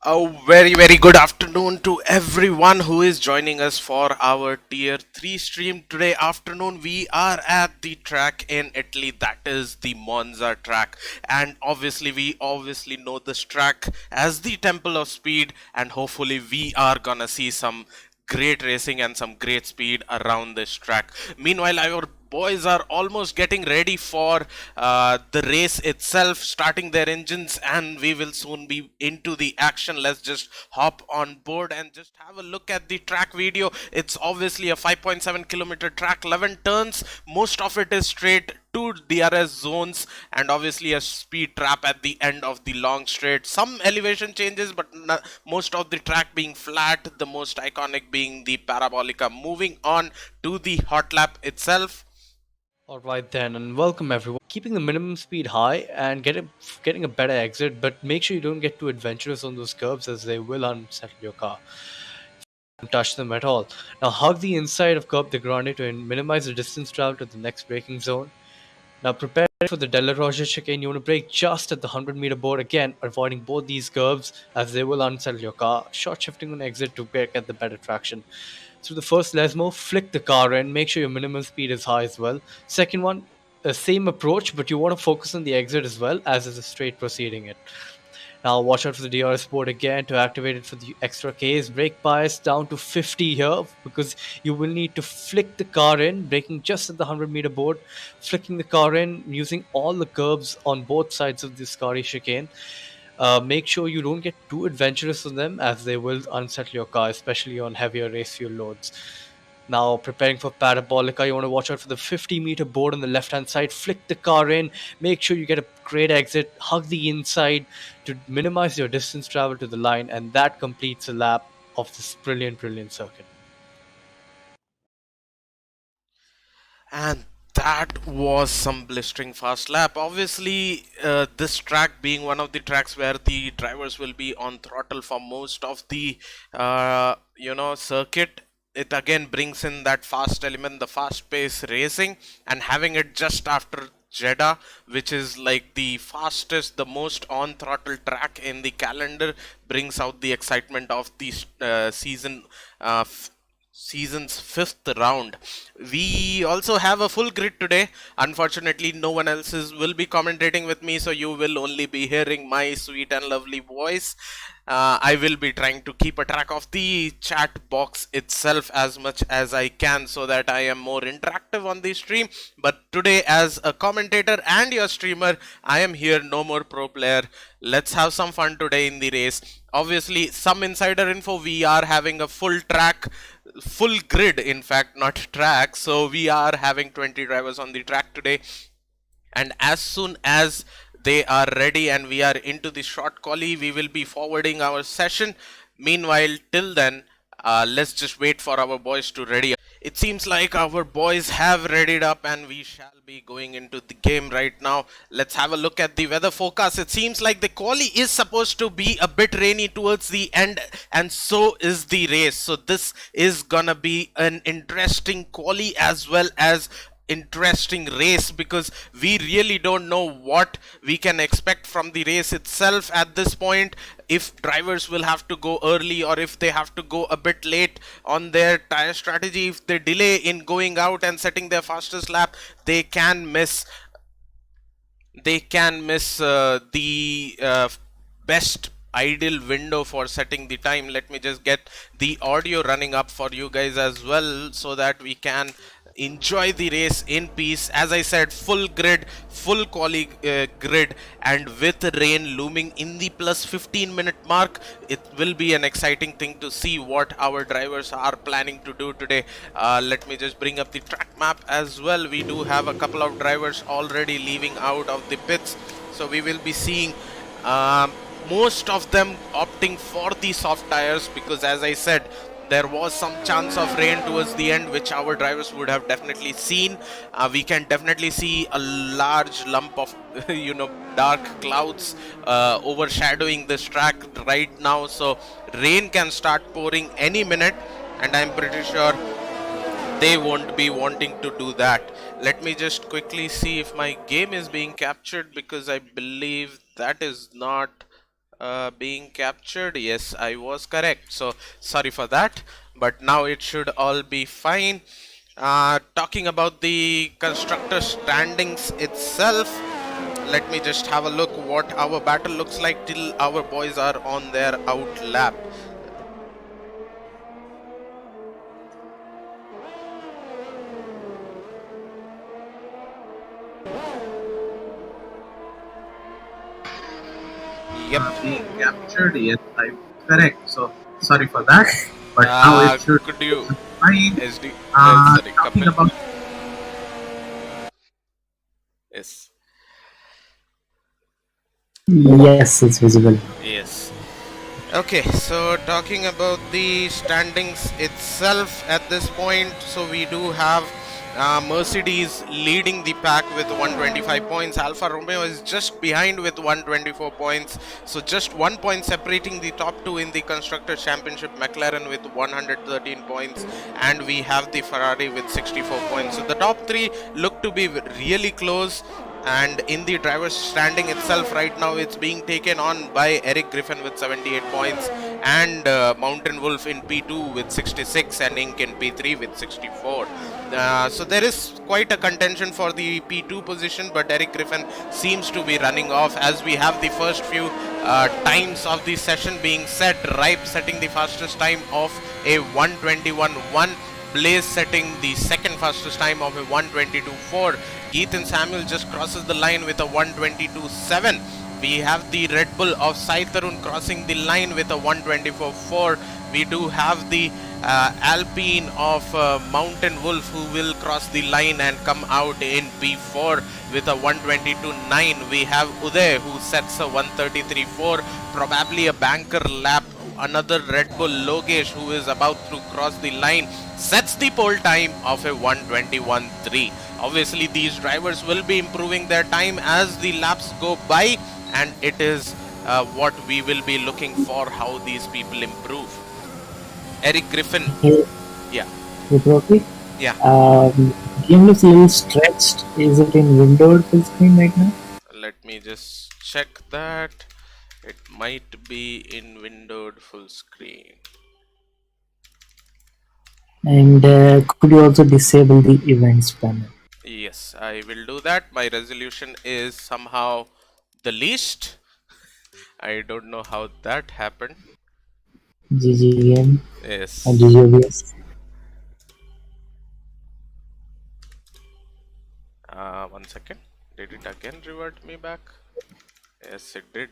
A very good afternoon to everyone who is joining us for our Tier 3 stream today afternoon. We are at the track in Italy, that is the Monza track, and we obviously know this track as the Temple of Speed, and hopefully we are gonna see some great racing and some great speed around this track. Meanwhile, our boys are almost getting ready for the race itself, starting their engines, and we will soon be into the action. Let's just hop on board and just have a look at the track video. It's obviously a 5.7 kilometer track, 11 turns, most of it is straight, two DRS zones, and obviously a speed trap at the end of the long straight. Some elevation changes, but most of the track being flat, the most iconic being the Parabolica. Moving on to the Hotlap itself. Alright then, and welcome everyone. Keeping the minimum speed high and getting a better exit, but make sure you don't get too adventurous on those curves as they will unsettle your car. Don't touch them at all. Now hug the inside of Curb de Grande to minimize the distance travel to the next braking zone. Now prepare for the Della Roja chicane. You want to brake just at the 100-meter board again, avoiding both these curves as they will unsettle your car. Short shifting on exit to get the better traction. Through the first Lesmo, flick the car in, make sure your minimum speed is high as well. Second one, same approach, but you want to focus on the exit as well as is a straight proceeding it. Now watch out for the DRS board again to activate it for the extra Ks. Brake bias down to 50 here because you will need to flick the car in, braking just at the 100-meter board, flicking the car in using all the curbs on both sides of this Scotty chicane. Make sure you don't get too adventurous on them as they will unsettle your car, especially on heavier race fuel loads. Now preparing for Parabolica, you want to watch out for the 50-meter board on the left-hand side. Flick the car in, make sure you get a great exit, hug the inside to minimize your distance travel to the line, and that completes a lap of this brilliant circuit. And that was some blistering fast lap. Obviously, this track being one of the tracks where the drivers will be on throttle for most of the circuit, it again brings in that fast element, the fast pace racing, and having it just after Jeddah, which is like the fastest, the most on throttle track in the calendar, brings out the excitement of the season's fifth round. We also have a full grid today. Unfortunately, no one else will be commentating with me, so you will only be hearing my sweet and lovely voice. I will be trying to keep a track of the chat box itself as much as I can so that I am more interactive on the stream. But today, as a commentator and your streamer, I am here, no more pro player. Let's have some fun today in the race. Obviously, some insider info, we are having a full track, full grid, in fact, not track. So we are having 20 drivers on the track today. And as soon as they are ready and we are into the short quali, we will be forwarding our session. Meanwhile, till then, let's just wait for our boys to ready up. It seems like our boys have readied up and we shall be going into the game right now. Let's have a look at the weather forecast. It seems like the quali is supposed to be a bit rainy towards the end, and so is the race. So this is gonna be an interesting quali as well as interesting race, because we really don't know what we can expect from the race itself at this point. If drivers will have to go early or if they have to go a bit late on their tire strategy, if they delay in going out and setting their fastest lap, they can miss the best ideal window for setting the time. Let me just get the audio running up for you guys as well so that we can enjoy the race in peace. As I said, full grid, full quali grid, and with rain looming in the plus 15-minute mark, it will be an exciting thing to see what our drivers are planning to do today. Let me just bring up the track map as well. We do have a couple of drivers already leaving out of the pits, so we will be seeing most of them opting for the soft tires, because as I said, there was some chance of rain towards the end, which our drivers would have definitely seen. We can definitely see a large lump of dark clouds overshadowing this track right now, so rain can start pouring any minute, and I'm pretty sure they won't be wanting to do that. Let me just quickly see if my game is being captured, because I believe that is not Being captured. Yes, I was correct. So sorry for that, but now it should all be fine. Talking about the constructor standings itself, let me just have a look what our battle looks like till our boys are on their out lap. Yep. Being captured. Yes, I was correct. So sorry for that, but now it should Could you be fine. SD sorry, Talking Kapil. about Yes. Yes, it's visible. Yes. Okay, so talking about the standings itself at this point, so we do have Mercedes leading the pack with 125 points. Alfa Romeo is just behind with 124 points. So just 1 point separating the top two in the Constructors' Championship. McLaren with 113 points, and we have the Ferrari with 64 points. So the top three look to be really close. And in the driver's standing itself right now, it's being taken on by Eric Griffin with 78 points, and Mountain Wolf in P2 with 66, and Ink in P3 with 64. So there is quite a contention for the P2 position, but Eric Griffin seems to be running off as we have the first few times of the session being set. Ripe setting the fastest time of a 121.1. Blaze setting the second fastest time of a 122.4. Ethan Samuel just crosses the line with a 122.7. We have the Red Bull of Sai Tarun crossing the line with a 124.4. We do have the Alpine of Mountain Wolf who will cross the line and come out in P4 with a 122.9. We have Uday who sets a 133.4, probably a banker lap. Another Red Bull Logesh who is about to cross the line sets the pole time of a 121.3. Obviously these drivers will be improving their time as the laps go by, and it is what we will be looking for, how these people improve. Eric Griffin. Hey, Yeah. Rohit. Yeah. Game looks a little stretched. Is it in windowed full screen right now? Let me just check that. It might be in windowed full screen. And could you also disable the events panel? Yes, I will do that. My resolution is somehow the least. I don't know how that happened. GG game. Yes. GG OBS. 1 second. Did it again revert me back? Yes, it did.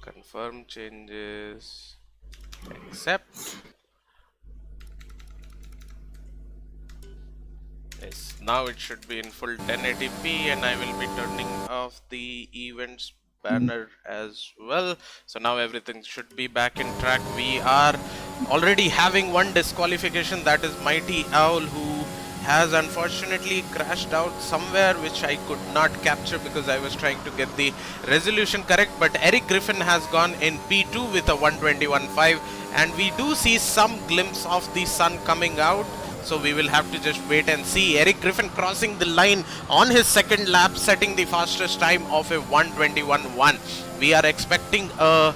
Confirm changes. Accept. Yes, now it should be in full 1080p, and I will be turning off the events banner as well. So now everything should be back in track. We are already having one disqualification, that is Mighty Owl, who has unfortunately crashed out somewhere, which I could not capture because I was trying to get the resolution correct. But Eric Griffin has gone in P2 with a 121.5, and we do see some glimpse of the sun coming out. So we will have to just wait and see. Eric Griffin crossing the line on his second lap, setting the fastest time of a 121.1. We are expecting a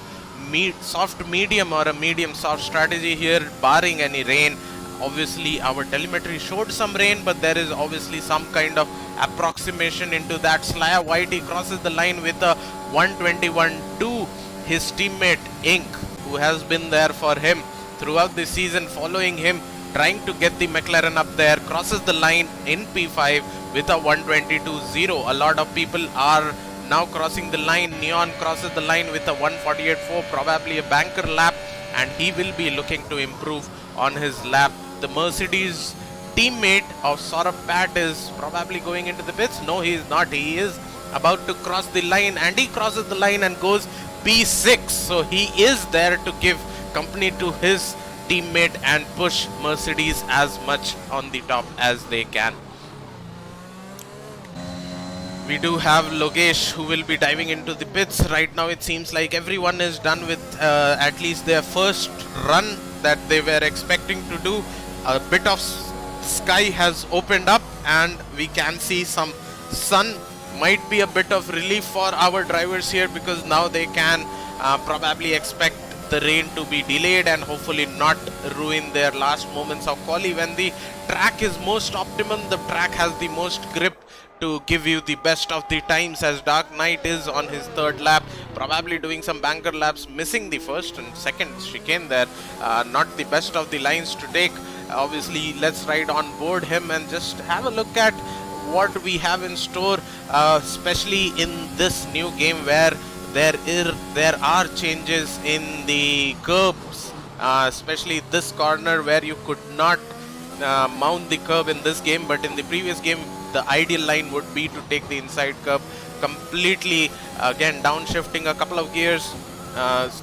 soft medium or a medium soft strategy here, barring any rain. Obviously our telemetry showed some rain, but there is obviously some kind of approximation into that. Slaya Whitey crosses the line with a 121.2. His teammate Ink, who has been there for him throughout the season, following him, trying to get the McLaren up there, crosses the line in P5 with a 122.0. A lot of people are now crossing the line. Neon crosses the line with a 148.4, probably a banker lap, and he will be looking to improve on his lap. The Mercedes teammate of Saurabh Pat is probably going into the pits. No, he is not. He is about to cross the line, and he crosses the line and goes P6. So he is there to give company to his teammate and push Mercedes as much on the top as they can. We do have Logesh who will be diving into the pits. Right now it seems like everyone is done with at least their first run that they were expecting to do. A bit of sky has opened up and we can see some sun might be a bit of relief for our drivers here, because now they can probably expect the rain to be delayed and hopefully not ruin their last moments of quali. When the track is most optimum, the track has the most grip to give you the best of the times, as Dark Knight is on his third lap, probably doing some banker laps, missing the first and second chicane there. Not the best of the lines to take. Obviously, let's ride on board him and just have a look at what we have in store, especially in this new game where there are changes in the curbs, especially this corner where you could not mount the curb in this game, but in the previous game the ideal line would be to take the inside curb completely. Again, downshifting a couple of gears,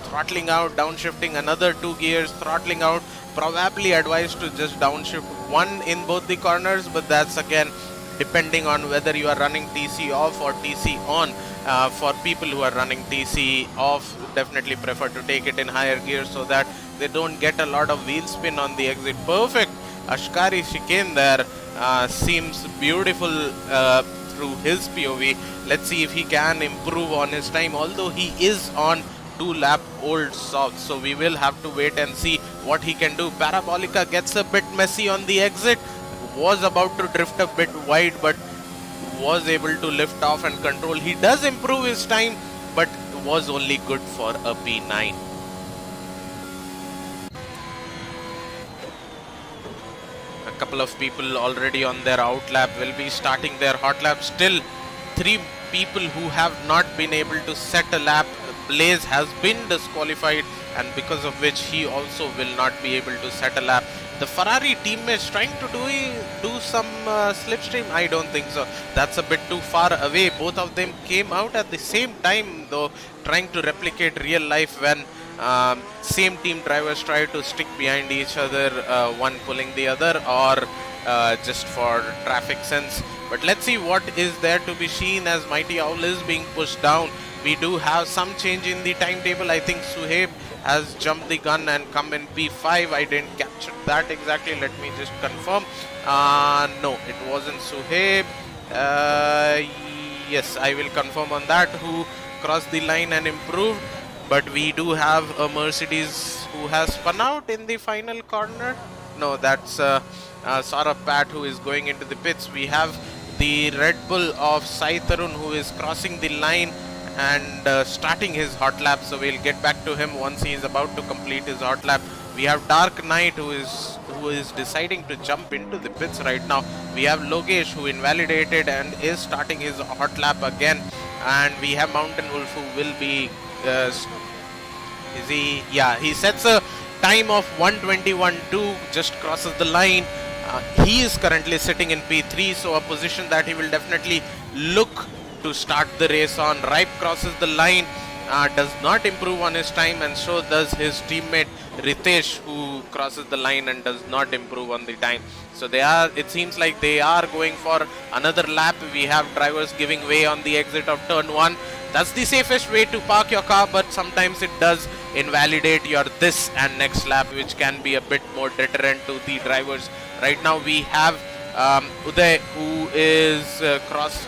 throttling out, downshifting another 2 gears, throttling out. Probably advised to just downshift one in both the corners, but that's again depending on whether you are running TC off or TC on. For people who are running TC off, definitely prefer to take it in higher gear so that they don't get a lot of wheel spin on the exit. Perfect Ashkari chicane there, seems beautiful through his POV. Let's see if he can improve on his time, although he is on 2-lap old soft, so we will have to wait and see what he can do. Parabolica gets a bit messy on the exit, was about to drift a bit wide, but was able to lift off and control. He does improve his time, but was only good for a P9. A couple of people already on their outlap will be starting their hot lap. Still 3 people who have not been able to set a lap. Blaze has been disqualified, and because of which he also will not be able to set a lap. The Ferrari teammates trying to do some slipstream. I don't think so. That's a bit too far away. Both of them came out at the same time, though, trying to replicate real life when same team drivers try to stick behind each other, one pulling the other, or just for traffic sense. But let's see what is there to be seen as Mighty Owl is being pushed down. We do have some change in the timetable. I think Suhaib has jumped the gun and come in P5. I didn't capture that exactly. Let me just confirm. No, it wasn't Suhaib. Yes, I will confirm on that, who crossed the line and improved. But we do have a Mercedes who has spun out in the final corner. No, that's Saurabh Pat who is going into the pits. We have the Red Bull of Sai Tarun who is crossing the line and starting his hot lap, so we'll get back to him once he is about to complete his hot lap. We have Dark Knight who is deciding to jump into the pits right now. We have Logesh who invalidated and is starting his hot lap again, and we have Mountain Wolf who will be he sets a time of 1:21.2, just crosses the line. He is currently sitting in P3, so a position that he will definitely look to start the race on. Ripe crosses the line, does not improve on his time, and so does his teammate Ritesh, who crosses the line and does not improve on the time. So it seems like they are going for another lap. We have drivers giving way on the exit of turn 1. That's the safest way to park your car, but sometimes it does invalidate your this and next lap, which can be a bit more deterrent to the drivers. Right now we have Uday, who is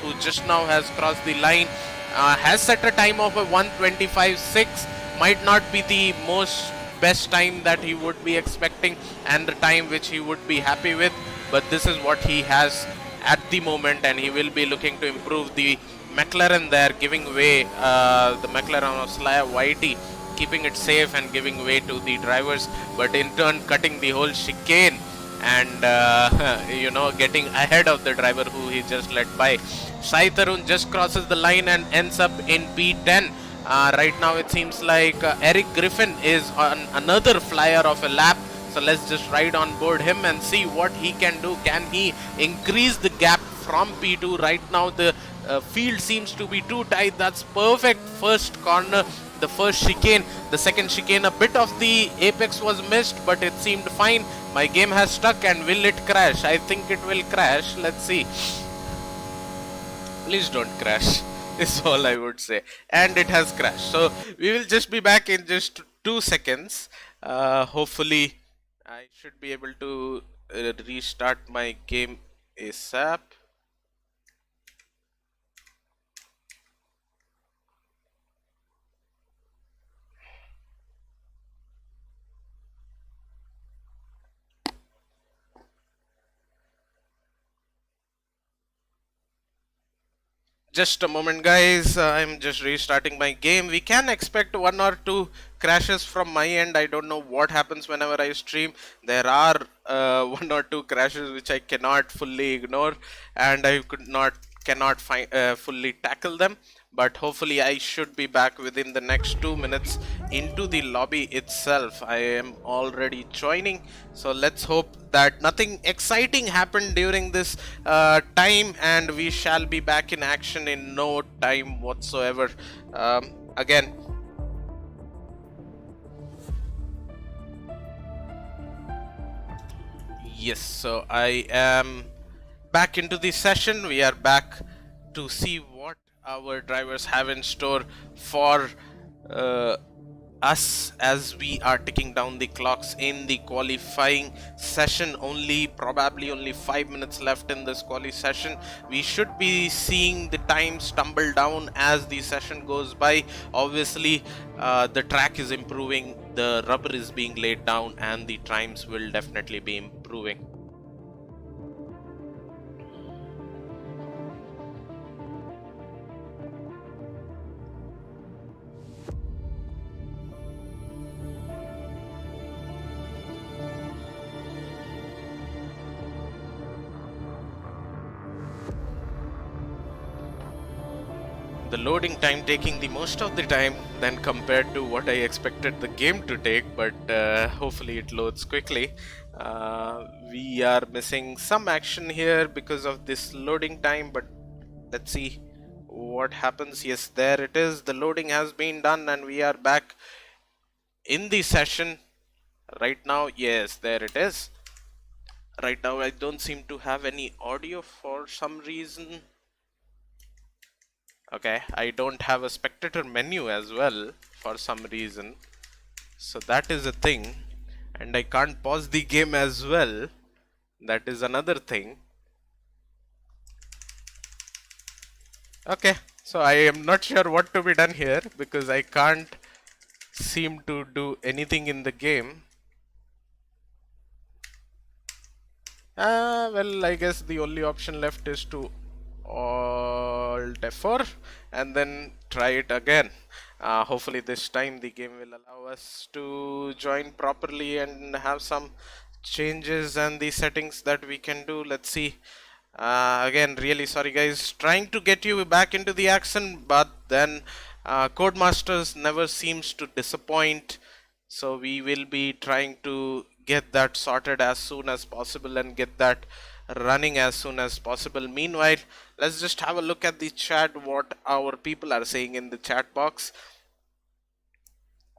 who just now has crossed the line, has set a time of a 1:25.6. Might not be the most best time that he would be expecting and the time which he would be happy with, but this is what he has at the moment, and he will be looking to improve. The McLaren there giving way, the McLaren of Slayer Whitey keeping it safe and giving way to the drivers, but in turn cutting the whole chicane and getting ahead of the driver who he just led by. Sai Tarun just crosses the line and ends up in P10. Right now it seems like Eric Griffin is on another flyer of a lap, so let's just ride on board him and see what he can do. Can he increase the gap from P2? Right now the field seems to be too tight. That's perfect first corner, the first chicane. The second chicane, a bit of the apex was missed, but it seemed fine. My game has stuck, and will it crash? I think it will crash. Let's see. Please don't crash, is all I would say. And it has crashed. So we will just be back in just 2 seconds. Hopefully I should be able to restart my game ASAP. Just a moment, guys. I'm just restarting my game. We can expect one or two crashes from my end. I don't know what happens whenever I stream. There are one or two crashes which I cannot fully ignore, and I cannot fully tackle them. But hopefully, I should be back within the next 2 minutes into the lobby itself. I am already joining, so let's hope that nothing exciting happened during this time, and we shall be back in action in no time whatsoever. Again, yes, so I am back into the session. We are back to see what our drivers have in store for us as we are ticking down the clocks in the qualifying session. Probably only 5 minutes left in this quali session. We should be seeing the times tumble down as the session goes by. Obviously, the track is improving, the rubber is being laid down, and the times will definitely be improving. The loading time taking the most of the time than compared to what I expected the game to take, but hopefully it loads quickly. We are missing some action here because of this loading time, but let's see what happens. Yes, there it is. The loading has been done and we are back in the session right now. Yes, there it is. Right now I don't seem to have any audio for some reason. Okay, I don't have a spectator menu as well for some reason, so that is a thing, and I can't pause the game as well. That is another thing. Okay, so I am not sure what to be done here because I can't seem to do anything in the game. Well, I guess the only option left is to Alt F4 and then try it again. Hopefully this time the game will allow us to join properly and have some changes and the settings that we can do. Let's see. Again, really sorry guys, trying to get you back into the action, but then Codemasters never seems to disappoint, so we will be trying to get that sorted as soon as possible and get that running as soon as possible. Meanwhile, let's just have a look at the chat, what our people are saying in the chat box.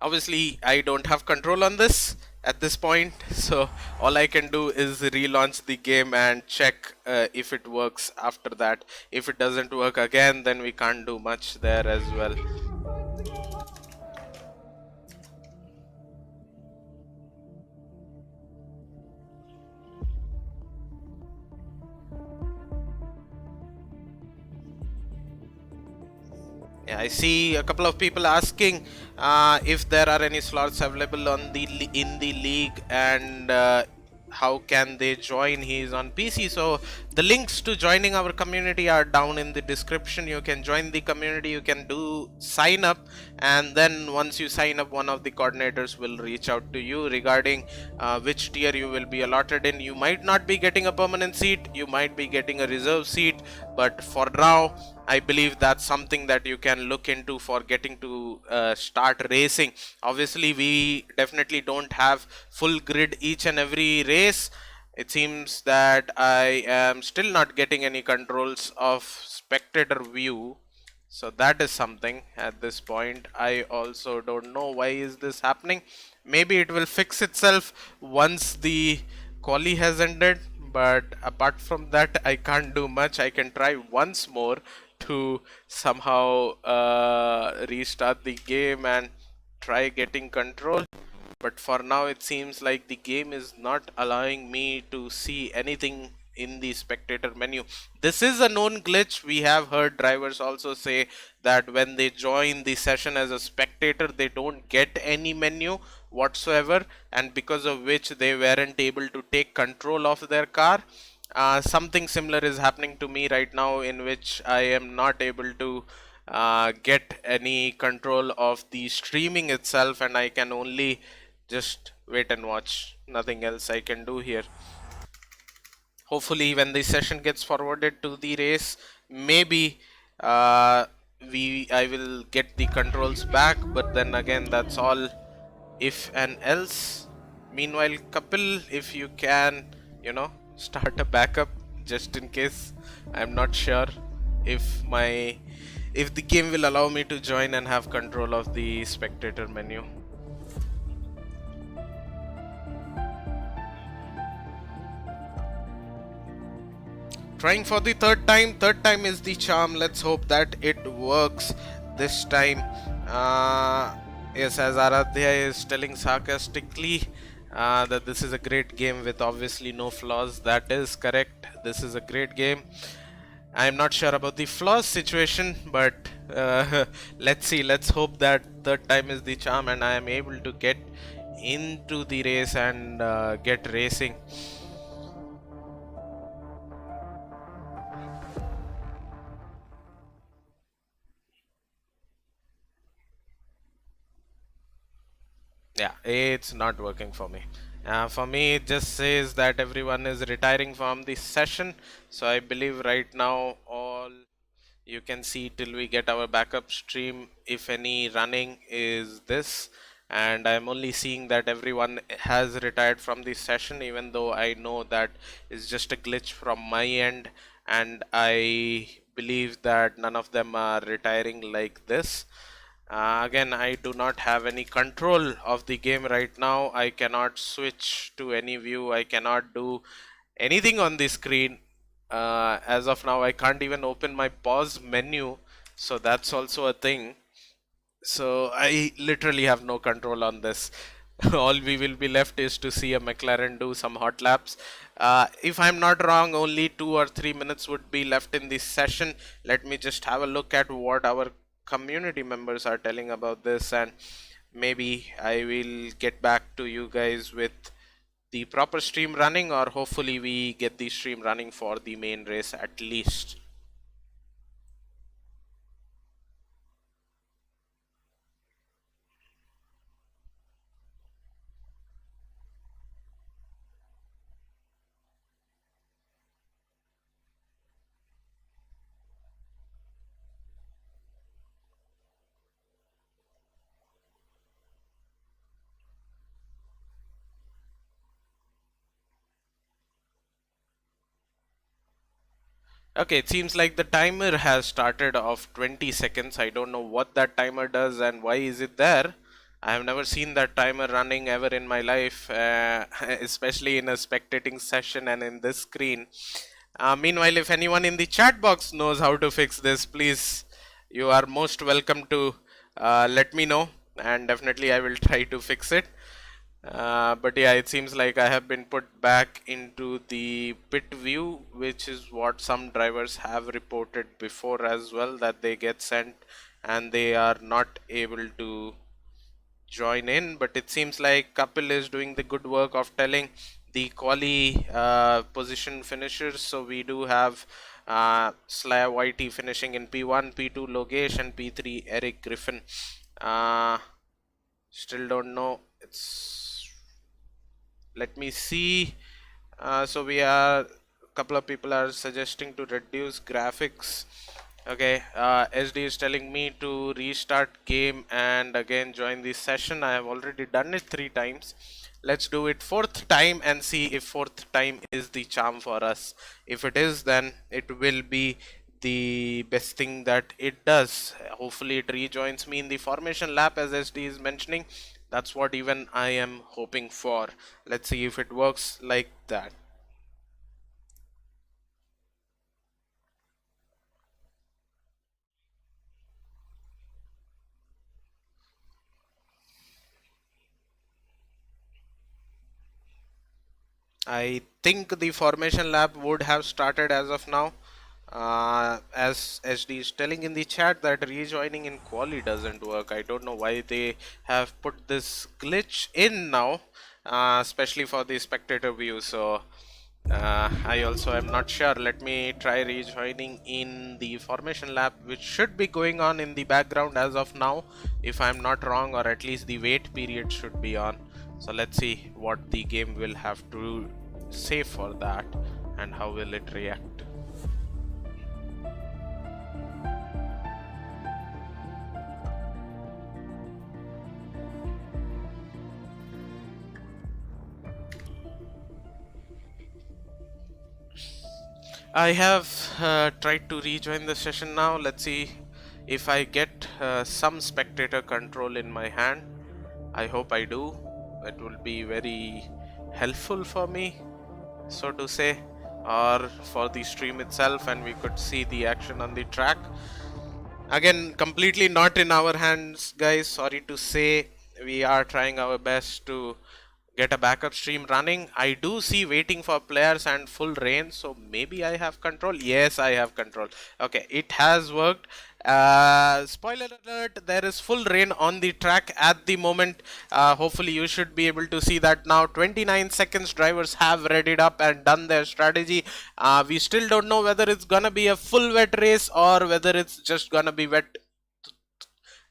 Obviously, I don't have control on this at this point, so all I can do is relaunch the game and check if it works after that. If it doesn't work again, then we can't do much there as well. Yeah, I see a couple of people asking if there are any slots available on in the league and how can they join. He is on PC, so the links to joining our community are down in the description. You can join the community, you can do sign up, and then once you sign up, one of the coordinators will reach out to you regarding which tier you will be allotted in. You might not be getting a permanent seat, you might be getting a reserve seat, but for now I believe that's something that you can look into for getting to start racing. Obviously, we definitely don't have full grid each and every race. It seems that I am still not getting any controls of spectator view, so that is something at this point. I also don't know why is this happening. Maybe it will fix itself once the quali has ended, but apart from that I can't do much. I can try once more to somehow restart the game and try getting control, but for now it seems like the game is not allowing me to see anything in the spectator menu. This is a known glitch. We have heard drivers also say that when they join the session as a spectator, they don't get any menu whatsoever, and because of which they weren't able to take control of their car. something similar is happening to me right now, in which I am not able to get any control of the streaming itself, and I can only just wait and watch. Nothing else I can do here. Hopefully when the session gets forwarded to the race, maybe uh, I will get the controls back, but then again, that's all if and else. Meanwhile, Kapil, if you can, start a backup just in case. I'm not sure if the game will allow me to join and have control of the spectator menu. Trying for the third time. Third time is the charm. Let's hope that it works this time. Yes, as Aradhya is telling sarcastically that this is a great game with obviously no flaws. That is correct. This is a great game. I'm not sure about the flaws situation, but let's see. Let's hope that third time is the charm and I am able to get into the race and get racing. Yeah, it's not working for me. For me, it just says that everyone is retiring from the session. So I believe right now all you can see till we get our backup stream, if any running, is this. And I'm only seeing that everyone has retired from the session, even though I know that is just a glitch from my end. And I believe that none of them are retiring like this. Again, I do not have any control of the game right now. I cannot switch to any view. I cannot do anything on the screen. As of now, I can't even open my pause menu. So that's also a thing. So I literally have no control on this. All we will be left is to see a McLaren do some hot laps. If I'm not wrong, only 2 or 3 minutes would be left in this session. Let me just have a look at what our community members are telling about this, and maybe I will get back to you guys with the proper stream running, or hopefully we get the stream running for the main race at least. Okay, it seems like the timer has started of 20 seconds. I don't know what that timer does and why is it there. I have never seen that timer running ever in my life, especially in a spectating session and in this screen. Meanwhile, if anyone in the chat box knows how to fix this, please, you are most welcome to let me know, and definitely I will try to fix it. But yeah, it seems like I have been put back into the pit view, which is what some drivers have reported before as well, that they get sent and they are not able to join in. But it seems like Kapil is doing the good work of telling the quali position finishers. So we do have Slaya YT finishing in P1, P2 Logesh, and P3 Eric Griffin. Still don't know. Let me see. So we are, a couple of people are suggesting to reduce graphics. Okay, SD is telling me to restart game and again join the session. I have already done it 3 times. Let's do it 4th time and see if 4th time is the charm for us. If it is, then it will be the best thing that it does. Hopefully it rejoins me in the formation lap, as SD is mentioning. That's what even I am hoping for. Let's see if it works like that. I think the formation lab would have started as of now. As SD is telling in the chat that rejoining in quali doesn't work. I don't know why they have put this glitch in now, especially for the spectator view. So I also am not sure. Let me try rejoining in the formation lab, which should be going on in the background as of now, if I'm not wrong, or at least the wait period should be on. So let's see what the game will have to say for that and how will it react. I have tried to rejoin the session now. Let's see if I get some spectator control in my hand. I hope I do. It will be very helpful for me, so to say, or for the stream itself, and we could see the action on the track. Again, completely not in our hands, guys. Sorry to say, we are trying our best to get a backup stream running. I do see waiting for players and full rain, so maybe I have control. Yes, I have control. Okay, it has worked. Spoiler alert, there is full rain on the track at the moment. Hopefully you should be able to see that now. 29 seconds, drivers have readied up and done their strategy. We still don't know whether it's gonna be a full wet race or whether it's just gonna be wet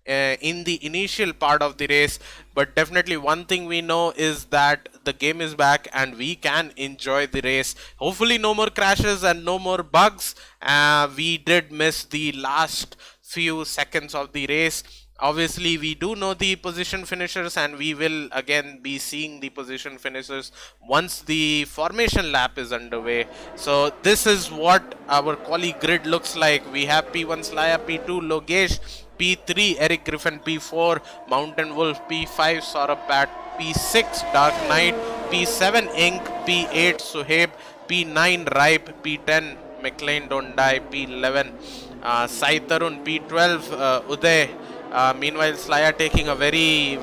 in the initial part of the race, but definitely one thing we know is that the game is back and we can enjoy the race. Hopefully no more crashes and no more bugs. We did miss the last few seconds of the race. Obviously we do know the position finishers, and we will again be seeing the position finishers once the formation lap is underway. So this is what our quali grid looks like. We have P1 Slaya, P2 Logesh, P3 Eric Griffin, P4 Mountain Wolf, P5 Saurabh Pat, P6 Dark Knight, P7 Ink, P8 Suhaib, P9 Ripe, P10 McLean Don't Die, P11 Sai Tarun, P12 Uday. Meanwhile, Slaya taking a very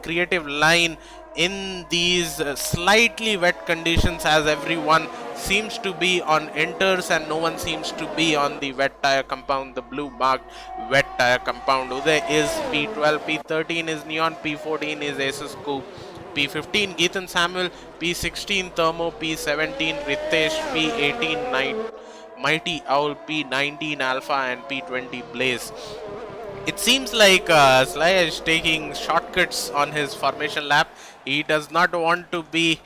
creative line in these slightly wet conditions, as everyone seems to be on enters and no one seems to be on the wet tire compound, the blue marked wet tire compound. Uday is P12, P13 is Neon, P14 is Aces Coup, P15 Geethan Samuel, P16 Thermo, P17 Ritesh, P18 Night Mighty Owl, P19 Alpha, and P20 Blaze. It seems like Slaya is taking shortcuts on his formation lap. He does not want to be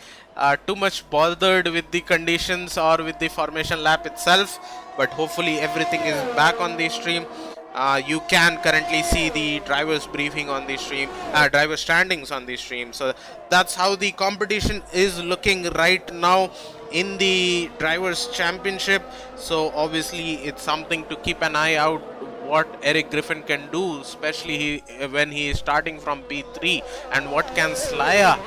too much bothered with the conditions or with the formation lap itself, but hopefully everything is back on the stream. You can currently see the drivers briefing on the stream, driver standings on the stream. So that's how the competition is looking right now in the drivers championship. So obviously it's something to keep an eye out what Eric Griffin can do, especially when he is starting from P3, and what can Slaya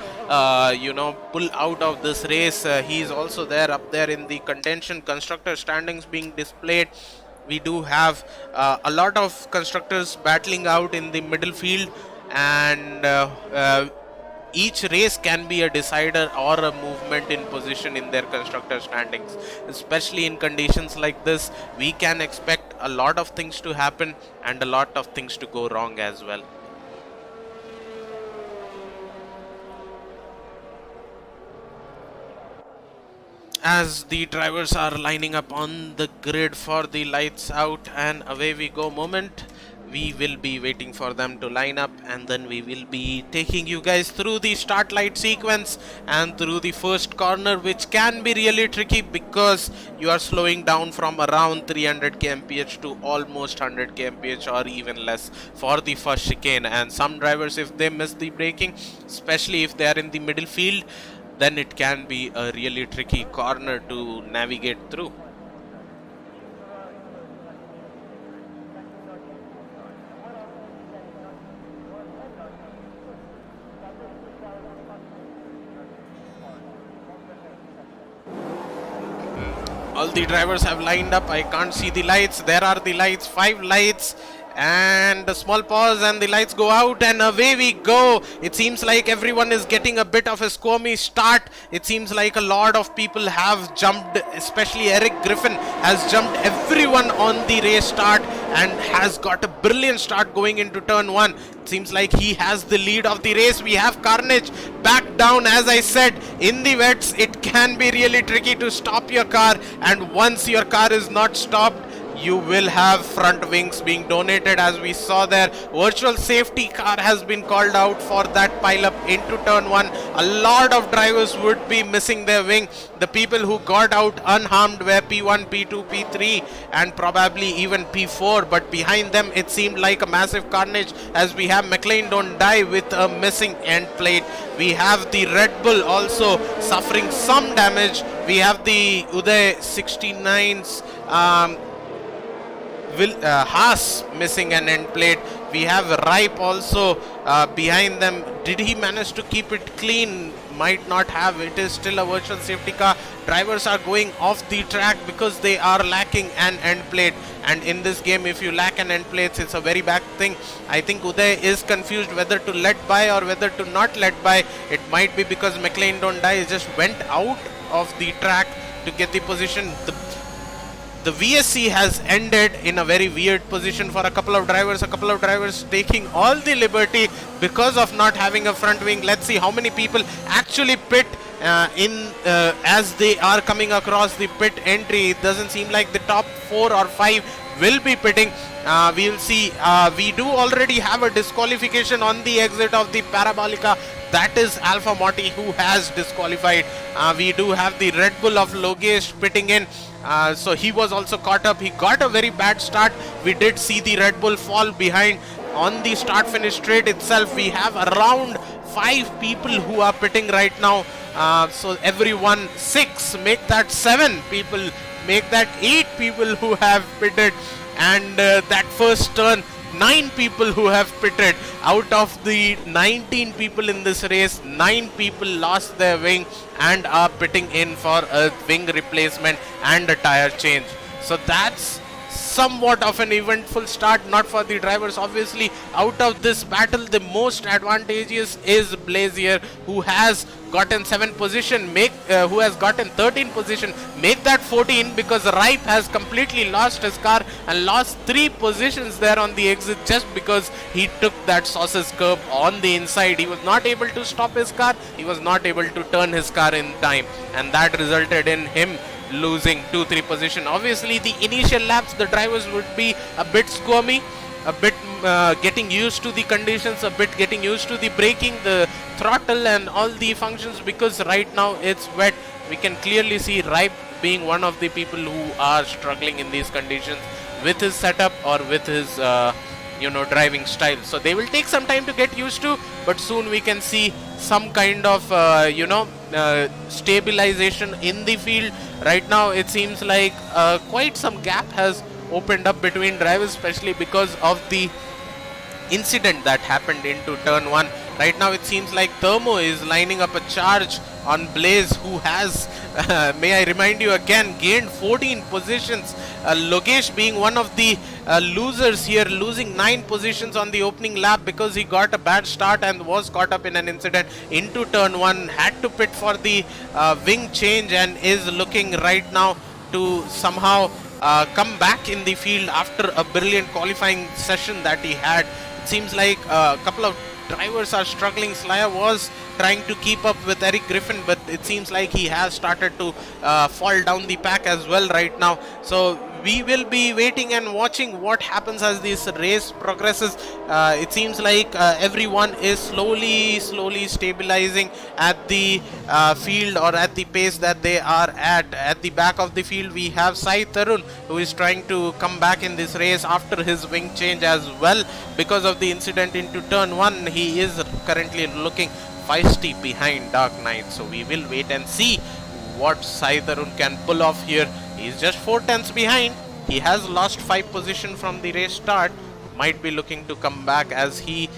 pull out of this race. He is also there up there in the contention. Constructor standings being displayed. We do have a lot of constructors battling out in the middle field, and each race can be a decider or a movement in position in their constructor standings. Especially in conditions like this, we can expect a lot of things to happen and a lot of things to go wrong as well. As the drivers are lining up on the grid for the lights out and away we go moment, we will be waiting for them to line up, and then we will be taking you guys through the start light sequence and through the first corner, which can be really tricky because you are slowing down from around 300 kmph to almost 100 kmph or even less for the first chicane. And some drivers, if they miss the braking, especially if they are in the middle field, then it can be a really tricky corner to navigate through. All the drivers have lined up. I can't see the lights. There are the lights, 5 lights, And a small pause and the lights go out and away we go. It seems like everyone is getting a bit of a squirmy start. It seems like a lot of people have jumped, especially Eric Griffin has jumped everyone on the race start and has got a brilliant start going into turn 1. It seems like he has the lead of the race. We have Carnage back down. As I said, in the wets it can be really tricky to stop your car, and once your car is not stopped, you will have front wings being donated. As we saw there, virtual safety car has been called out for that pile up into turn 1. A lot of drivers would be missing their wing. The people who got out unharmed were P1, P2, P3 and probably even P4, but behind them it seemed like a massive carnage, as we have McLean Don't Die with a missing end plate. We have the Red Bull also suffering some damage. We have the Uday 69's Haas missing an end plate. We have Ripe also behind them. Did he manage to keep it clean? Might not have. It is still a virtual safety car. Drivers are going off the track because they are lacking an end plate, and in this game if you lack an end plate, it's a very bad thing. I think Uday is confused whether to let by or whether to not let by. It might be because McLean Don't Die just went out of the track to get the position. The VSC has ended in a very weird position for a couple of drivers taking all the liberty because of not having a front wing. Let's see how many people actually pit as they are coming across the pit entry. It doesn't seem like the top 4 or 5 will be pitting. We will see. We do already have a disqualification on the exit of the Parabolica. That is Alpha Morty who has disqualified. We do have the Red Bull of Logesh pitting in. So he was also caught up. He got a very bad start. We did see the Red Bull fall behind on the start finish straight itself. We have around 5 people who are pitting right now. So everyone 6, make that 7 people, make that 8 people who have pitted. And that first turn, 9 people who have pitted. Out of the 19 people in this race, 9 people lost their wing and are pitting in for a wing replacement and a tire change. So that's somewhat of an eventful start, not for the drivers. Obviously, out of this battle, the most advantageous is Blazier, who has gotten 7 position, who has gotten 13 position, make that 14, because Ripe has completely lost his car and lost 3 positions there on the exit just because he took that sausage curb on the inside. He was not able to stop his car, he was not able to turn his car in time, and that resulted in him losing 2-3 position. Obviously, the initial laps, the drivers would be a bit squirmy, a bit getting used to the conditions, a bit getting used to the braking, the throttle and all the functions, because right now it's wet. We can clearly see Ripe being one of the people who are struggling in these conditions with his setup or with his driving style. So they will take some time to get used to, but soon we can see some kind of stabilization in the field. Right now it seems like quite some gap has opened up between drivers, especially because of the incident that happened into turn 1. Right now it seems like Thermo is lining up a charge on Blaze, who has, may I remind you again, gained 14 positions. Logesh being one of the losers here, losing 9 positions on the opening lap because he got a bad start and was caught up in an incident into turn 1, had to pit for the wing change and is looking right now to somehow come back in the field after a brilliant qualifying session that he had. It seems like a couple of drivers are struggling. Slaya was trying to keep up with Eric Griffin, but it seems like he has started to fall down the pack as well right now. So we will be waiting and watching what happens as this race progresses. It seems like everyone is slowly stabilizing at the field or at the pace that they are at. At the back of the field we have Sai Tarun, who is trying to come back in this race after his wing change as well because of the incident into turn 1. He is currently looking feisty behind Dark Knight, so we will wait and see what Sai Tarun can pull off here. He's just 4 tenths behind. He has lost 5 position from the race start. Might be looking to come back as he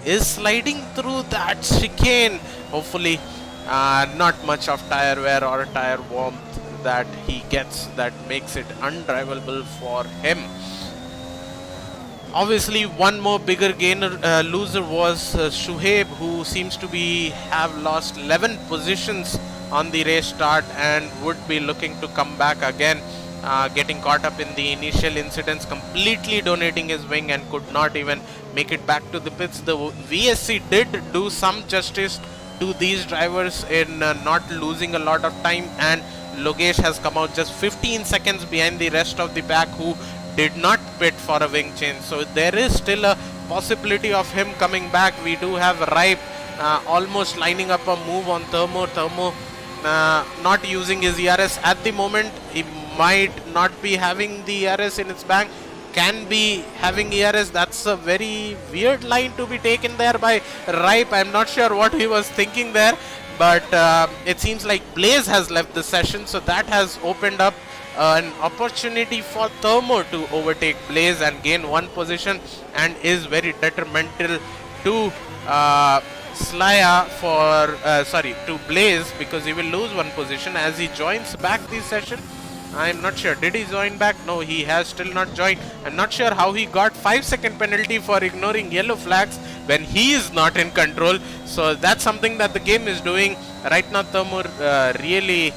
is sliding through that chicane. Hopefully not much of tire wear or tire warmth that he gets that makes it undrivable for him. Obviously, one more bigger loser was Shuaib, who seems to have lost 11 positions on the race start and would be looking to come back again, getting caught up in the initial incidents, completely donating his wing and could not even make it back to the pits. The VSC did do some justice to these drivers in not losing a lot of time, and Logesh has come out just 15 seconds behind the rest of the pack, who did not pit for a wing change. So there is still a possibility of him coming back. We do have Ripe almost lining up a move on Thermo. Thermo not using his ERS at the moment. He might not be having the ERS in its bank, can be having ERS. That's a very weird line to be taken there by Ripe. I'm not sure what he was thinking there, but it seems like Blaze has left the session, so that has opened up an opportunity for Thermo to overtake Blaze and gain one position, and is very detrimental to Slaya to Blaze, because he will lose one position as he joins back the session. I'm not sure, did he join back? No, he has still not joined. I'm not sure how he got 5-second penalty for ignoring yellow flags when he is not in control. So that's something that the game is doing right now. Thermo really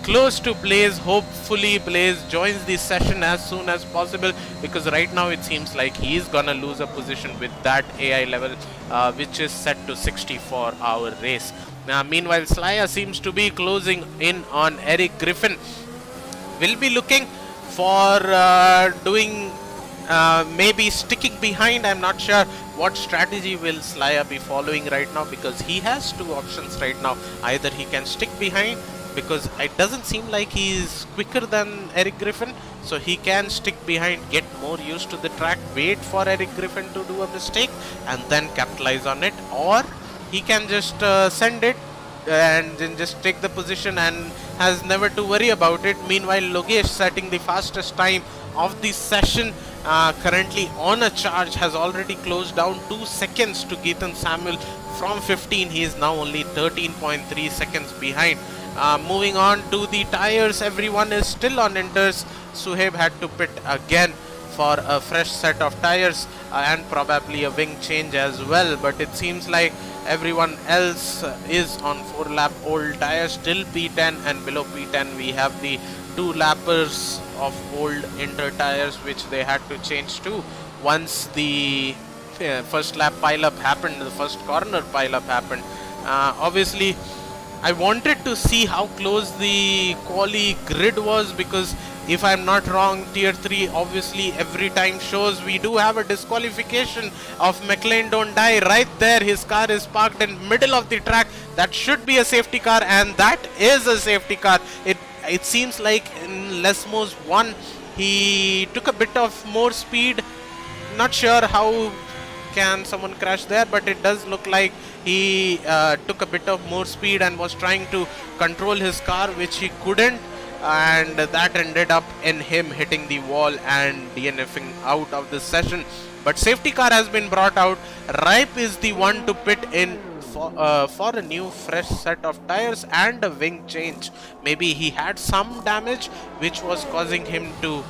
close to Blaze. Hopefully Blaze joins the session as soon as possible, because right now it seems like he is gonna lose a position with that AI level, which is set to 60 for our race. Meanwhile, Slaya seems to be closing in on Eric Griffin. Will be looking for doing maybe sticking behind. I'm not sure what strategy will Slaya be following right now, because he has two options right now. Either he can stick behind, because it doesn't seem like he's quicker than Eric Griffin, so he can stick behind, get more used to the track, wait for Eric Griffin to do a mistake and then capitalize on it, or he can just send it and then just take the position and has never to worry about it. Meanwhile, Logesh, setting the fastest time of the session, currently on a charge, has already closed down 2 seconds to Geethan Samuel from 15. He is now only 13.3 seconds behind. Moving on to the tires, everyone is still on inters. Suhaib had to pit again for a fresh set of tires and probably a wing change as well, but it seems like everyone else is on 4-lap old tires, still P10, and below P10 we have the 2 lappers of old inter tires, which they had to change to once the first lap pileup happened, the first corner pileup happened. Obviously I wanted to see how close the quali grid was, because if I'm not wrong, tier 3 obviously every time shows we do have a disqualification of McLean Don't Die. Right there, his car is parked in middle of the track. That should be a safety car, and that is a safety car. It seems like in Lesmo's 1 he took a bit of more speed. Not sure how can someone crash there, but it does look like he took a bit of more speed and was trying to control his car, which he couldn't, and that ended up in him hitting the wall and DNFing out of the session. But safety car has been brought out. Ripe is the one to pit in for a new fresh set of tires and a wing change. Maybe he had some damage which was causing him to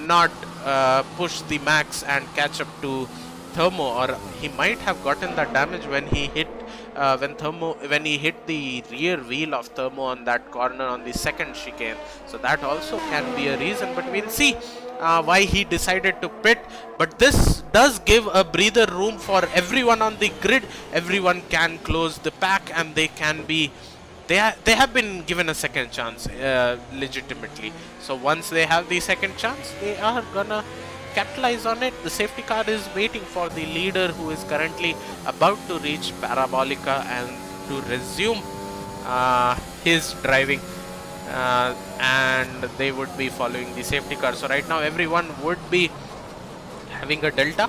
not push the max and catch up to Thermo, or he might have gotten that damage when he hit when he hit the rear wheel of Thermo on that corner on the second chicane. So that also can be a reason, but we'll see why he decided to pit. But this does give a breather room for everyone on the grid. Everyone can close the pack, and they can be they have been given a second chance legitimately. So once they have the second chance, they are gonna capitalize on it. The safety car is waiting for the leader, who is currently about to reach Parabolica and to resume his driving, and they would be following the safety car. So right now everyone would be having a delta,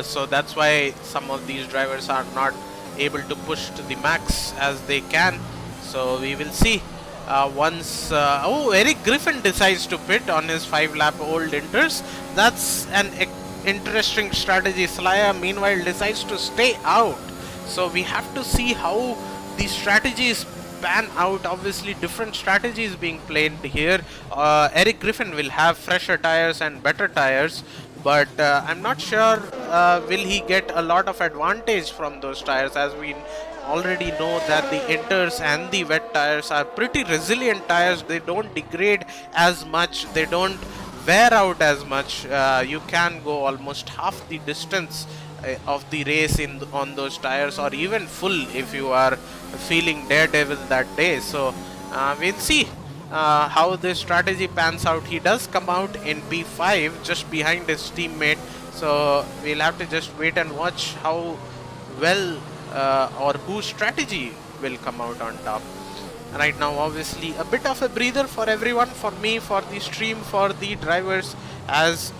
so that's why some of these drivers are not able to push to the max as they can. So we will see once Eric Griffin decides to pit on his 5-lap old inters. That's an interesting strategy. Slaya meanwhile decides to stay out, so we have to see how these strategies pan out. Obviously different strategies being played here. Eric Griffin will have fresher tires and better tires, but I'm not sure will he get a lot of advantage from those tires, as we already know that the inters and the wet tires are pretty resilient tires. They don't degrade as much, they don't wear out as much. You can go almost half the distance of the race on those tires, or even full if you are feeling daredevil that day. So we'll see how this strategy pans out. He does come out in P5 just behind his teammate, so we'll have to just wait and watch how well or whose strategy will come out on top. Right now, obviously a bit of a breather for everyone, for me, for the stream, for the drivers, as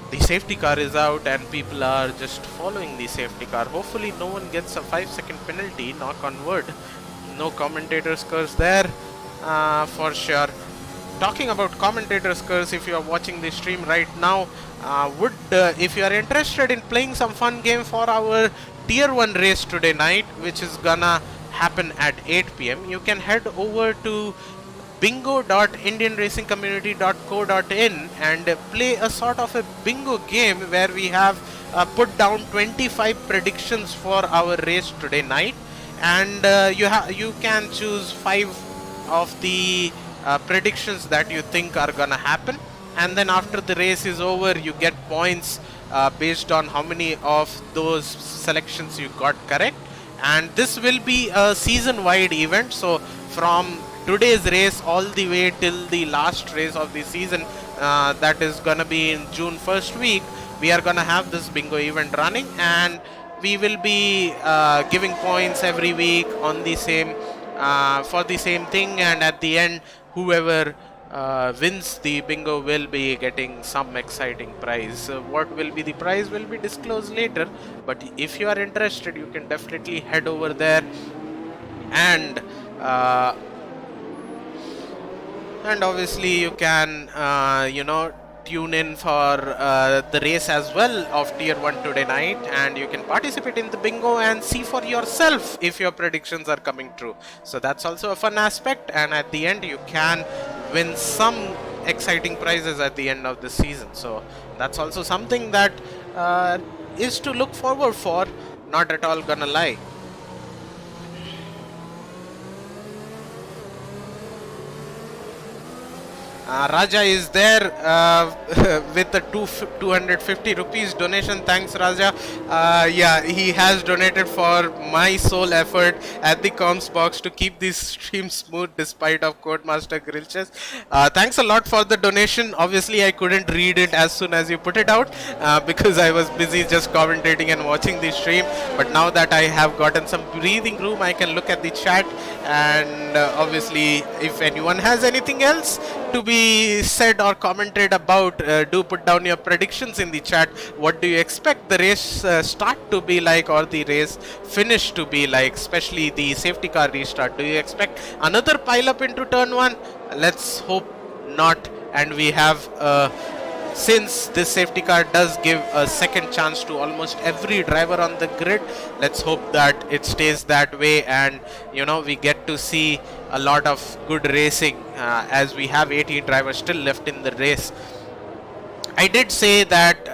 the safety car is out and people are just following the safety car. Hopefully no one gets a 5-second penalty, knock on wood. No commentator's curse there for sure. Talking about commentator's curse, if you are watching the stream right now, if you are interested in playing some fun game for our Tier 1 race today night, which is gonna happen at 8 PM, you can head over to bingo.indianracingcommunity.co.in and play a sort of a bingo game where we have put down 25 predictions for our race today night, and you can choose 5 of the predictions that you think are gonna happen, and then after the race is over you get points based on how many of those selections you got correct. And this will be a season-wide event, so from today's race all the way till the last race of the season, that is gonna be in June 1st week, we are gonna have this bingo event running, and we will be giving points every week on the same for the same thing, and at the end whoever wins the bingo will be getting some exciting prize. What will be the prize will be disclosed later, but if you are interested you can definitely head over there and obviously you can tune in for the race as well of Tier 1 today night, and you can participate in the bingo and see for yourself if your predictions are coming true. So that's also a fun aspect, and at the end you can win some exciting prizes at the end of the season. So that's also something that is to look forward for, not at all gonna lie. Raja is there with the 250 rupees donation. Thanks, Raja. Yeah, he has donated for my sole effort at the comms box to keep this stream smooth despite of Codemaster glitches. Thanks a lot for the donation. Obviously, I couldn't read it as soon as you put it out because I was busy just commentating and watching the stream. But now that I have gotten some breathing room, I can look at the chat, and obviously, if anyone has anything else to be said or commented about, do put down your predictions in the chat. What do you expect the race start to be like, or the race finish to be like, especially the safety car restart? Do you expect another pile up into turn 1? Let's hope not, and we have since this safety car does give a second chance to almost every driver on the grid, let's hope that it stays that way, and we get to see a lot of good racing as we have 18 drivers still left in the race. I did say that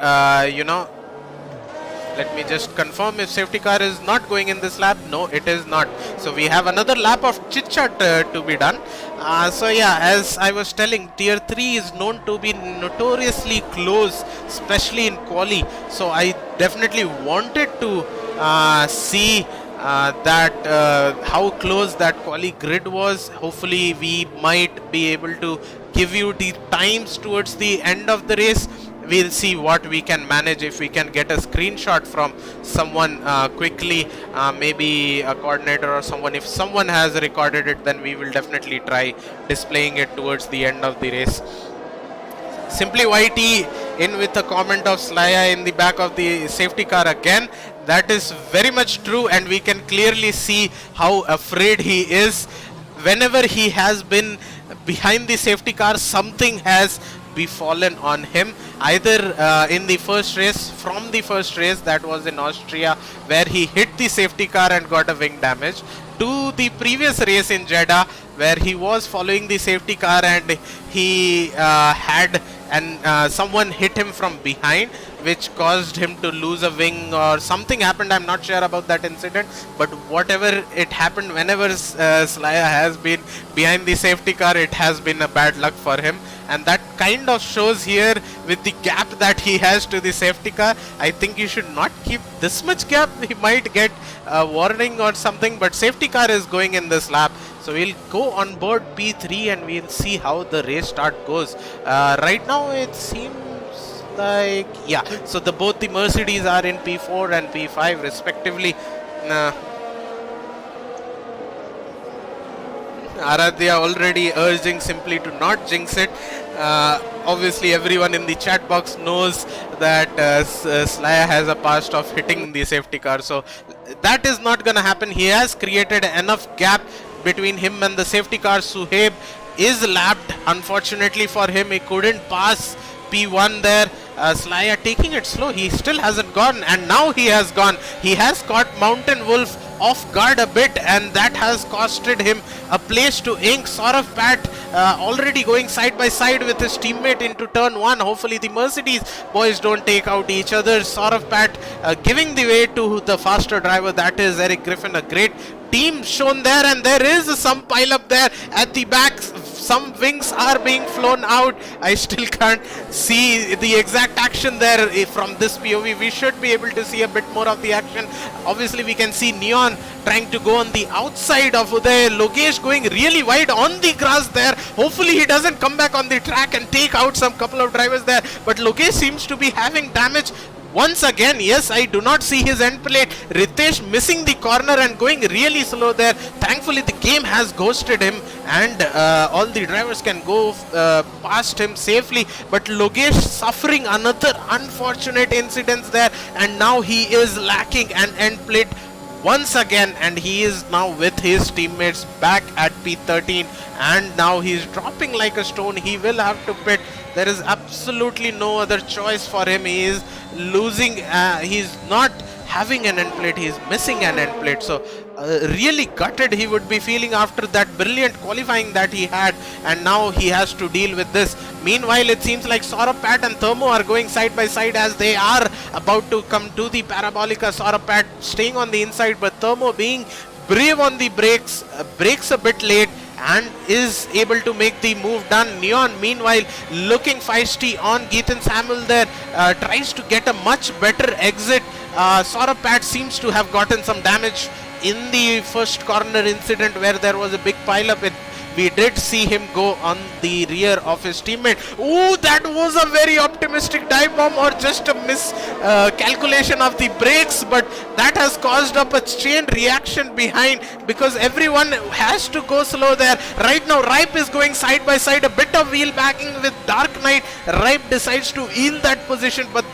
let me just confirm if safety car is not going in this lap. No, it is not. So we have another lap of chit chat to be done. So yeah, as I was telling, Tier 3 is known to be notoriously close, especially in quali. So I definitely wanted to see how close that quali grid was. Hopefully we might be able to give you the times towards the end of the race. We'll see what we can manage, if we can get a screenshot from someone quickly, maybe a coordinator or someone. If someone has recorded it, then we will definitely try displaying it towards the end of the race. Simply YT in with a comment of Slaya in the back of the safety car again. That is very much true, and we can clearly see how afraid he is. Whenever he has been behind the safety car, something has befallen on him, either in the first race, that was in Austria, where he hit the safety car and got a wing damage, to the previous race in Jeddah, where he was following the safety car and he had and someone hit him from behind, which caused him to lose a wing or something happened. I'm not sure about that incident, but whatever it happened, whenever Slaya has been behind the safety car, it has been a bad luck for him. And that kind of shows here with the gap that he has to the safety car. I think you should not keep this much gap. He might get a warning or something, but safety car is going in this lap. So we'll go on board P3 and we'll see how the race start goes. Right now it seems like, yeah, so both the Mercedes are in P4 and P5 respectively. Aradhya already urging simply to not jinx it. Obviously everyone in the chat box knows that Slaya has a past of hitting the safety car, so that is not gonna happen. He has created enough gap between him and the safety car. Suhaib is lapped. Unfortunately for him, he couldn't pass P1 there. Slaya taking it slow. He still hasn't gone, and now he has gone. He has caught Mountain Wolf off guard a bit, and that has costed him a place to ink. Saurav Pat already going side by side with his teammate into turn 1. Hopefully the Mercedes boys don't take out each other. Saurav Pat giving the way to the faster driver, that is Eric Griffin. A great team shown there, and there is some pile up there at the back. Some wings are being flown out. I still can't see the exact action there from this POV. We should be able to see a bit more of the action. Obviously we can see Neon trying to go on the outside of Uday. Logesh going really wide on the grass there. Hopefully he doesn't come back on the track and take out some couple of drivers there, but Logesh seems to be having damage once again. Yes, I do not see his end plate. Ritesh missing the corner and going really slow there. Thankfully the game has ghosted him, and all the drivers can go past him safely, but Logesh suffering another unfortunate incident there, and now he is lacking an end plate once again, and he is now with his teammates back at P13, and now he's dropping like a stone. He will have to pit. There is absolutely no other choice for him. He is losing, he's not having an end plate, he's missing an end plate. So really gutted he would be feeling after that brilliant qualifying that he had, and now he has to deal with this. Meanwhile, it seems like Saurabh Pat and Thermo are going side by side as they are about to come to the Parabolica. Saurabh Pat staying on the inside, but Thermo being brave on the brakes, brakes a bit late, and is able to make the move done. Neon meanwhile looking feisty on Geethan Samuel there, tries to get a much better exit. Saurabh Pat seems to have gotten some damage in the first corner incident where there was a big pile up. We did see him go on the rear of his teammate. Ooh, that was a very optimistic dive bomb, or just a miscalculation of the brakes, but that has caused up a chain reaction behind, because everyone has to go slow there. Right now Ripe is going side by side, a bit of wheel backing with Dark Knight. Ripe decides to yield that position, but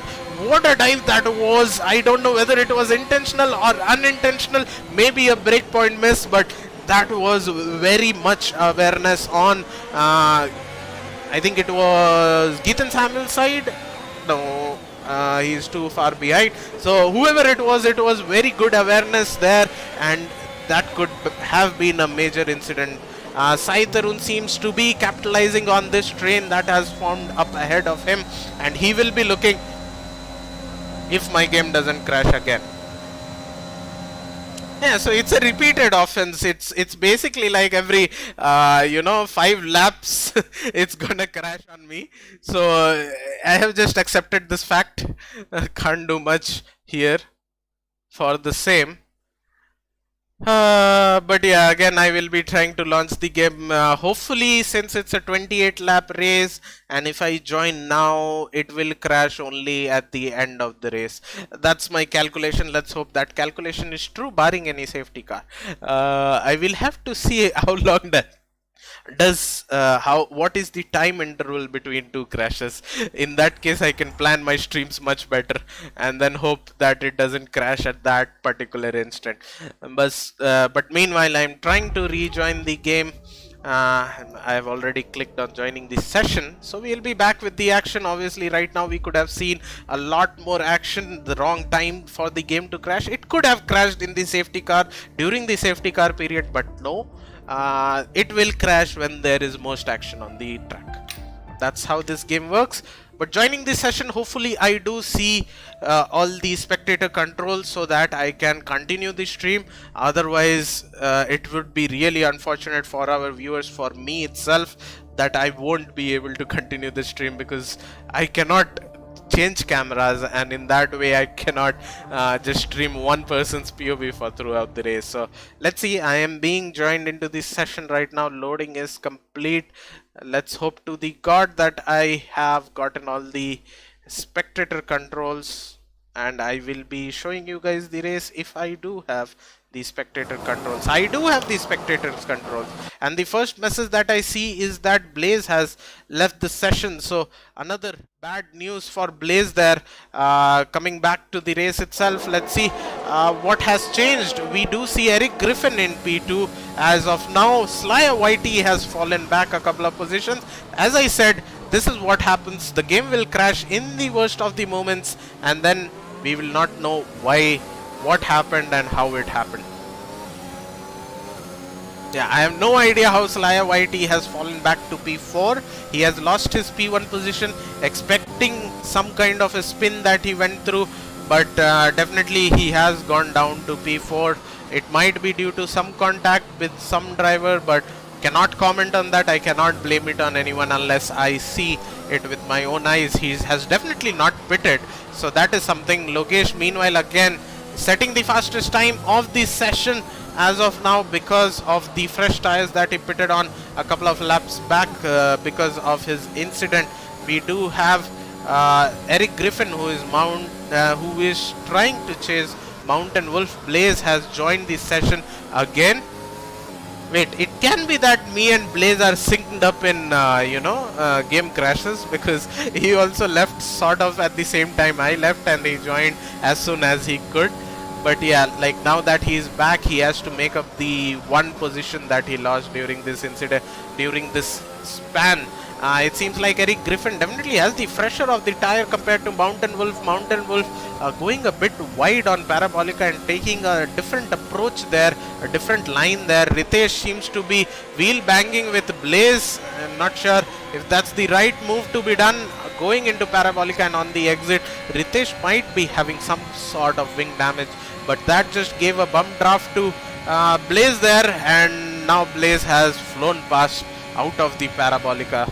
what a dive that was. I don't know whether it was intentional or unintentional, maybe a breakpoint miss, but that was very much awareness on, I think it was Geethan Samuel's side. No, he's too far behind. So whoever it was very good awareness there, and that could have been a major incident. Sai Tarun seems to be capitalizing on this train that has formed up ahead of him, and he will be looking if my game doesn't crash again. Yeah, so it's a repeated offense. It's basically like every 5 laps it's gonna crash on me. So I have just accepted this fact. Can't do much here for the same. But yeah, again I will be trying to launch the game, hopefully, since it's a 28 lap race, and if I join now it will crash only at the end of the race. That's my calculation. Let's hope that calculation is true, barring any safety car. I will have to see how long what is the time interval between two crashes. In that case I can plan my streams much better, and then hope that it doesn't crash at that particular instant. But meanwhile I'm trying to rejoin the game. I have already clicked on joining the session, so we'll be back with the action. Obviously right now we could have seen a lot more action. The wrong time for the game to crash. It could have crashed in the safety car during the safety car period, but no, it will crash when there is most action on the track. that's how this game works. But joining this session, hopefully I do see all the spectator controls so that I can continue the stream. Otherwise, it would be really unfortunate for our viewers, for me itself, that I won't be able to continue the stream because I cannot change cameras, and in that way I cannot just stream one person's POV for throughout the race. So let's see, I am being joined into this session right now. Loading is complete. Let's hope to the god that I have gotten all the spectator controls, and I will be showing you guys the race if I do have the spectator controls. I do have the spectators controls, and the first message that I see is that Blaze has left the session. So another bad news for Blaze there. Coming back to the race itself, let's see what has changed. We do see Eric Griffin in P2 as of now. Slayer YT has fallen back a couple of positions. As I said, this is what happens. The game will crash in the worst of the moments, and then we will not know why, what happened and how it happened. Yeah, I have no idea how Slayer YT has fallen back to P4. He has lost his P1 position, expecting some kind of a spin that he went through, but definitely he has gone down to P4. It might be due to some contact with some driver, but cannot comment on that. I cannot blame it on anyone unless I see it with my own eyes. He has definitely not pitted, so that is something. Logesh, meanwhile, again setting the fastest time of the session as of now because of the fresh tires that he pitted on a couple of laps back because of his incident. We do have Eric Griffin, who is trying to chase Mountain Wolf. Blaze has joined the session again. Wait, it can be that me and Blaze are synced up in game crashes, because he also left sort of at the same time I left, and he joined as soon as he could. But yeah, like now that he's back, he has to make up the one position that he lost during this incident, during this span. It seems like Eric Griffin definitely has the fresher of the tire compared to Mountain Wolf. Mountain Wolf going a bit wide on Parabolica and taking a different approach there, a different line there. Ritesh seems to be wheel banging with Blaze. I'm not sure if that's the right move to be done. Going into Parabolica, and on the exit, Ritesh might be having some sort of wing damage, but that just gave a bump draft to Blaze there, and now Blaze has flown past out of the Parabolica.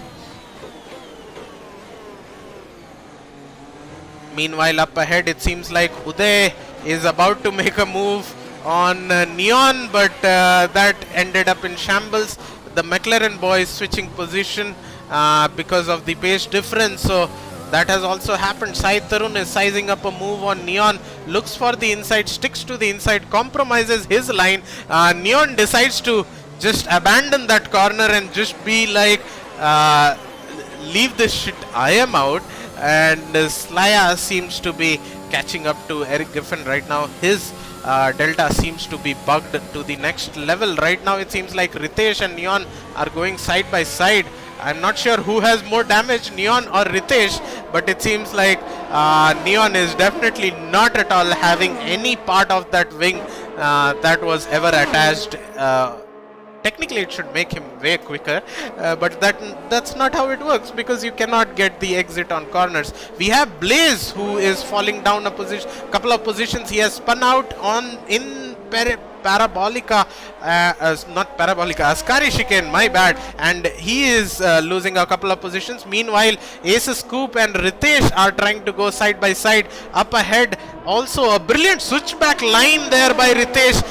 Meanwhile, up ahead, it seems like Uday is about to make a move on Neon, but that ended up in shambles. The McLaren boys switching position because of the pace difference, so that has also happened. Sai Tarun is sizing up a move on Neon, looks for the inside, sticks to the inside, compromises his line. Neon decides to just abandon that corner and just be like, leave this shit, I am out. And Slaya seems to be catching up to Eric Griffin right now. His delta seems to be bugged to the next level right now. It seems like Ritesh and Neon are going side by side. I'm not sure who has more damage, Neon or Ritesh, but it seems like Neon is definitely not at all having any part of that wing that was ever attached. Technically it should make him way quicker, but that's not how it works, because you cannot get the exit on corners. We have Blaze, who is falling down a position, couple of positions. He has spun out on in Parabolica, not Parabolica, Ascari chicane, my bad, and he is losing a couple of positions. Meanwhile, Ace Scoop and Ritesh are trying to go side by side. Up ahead, also a brilliant switchback line there by Ritesh,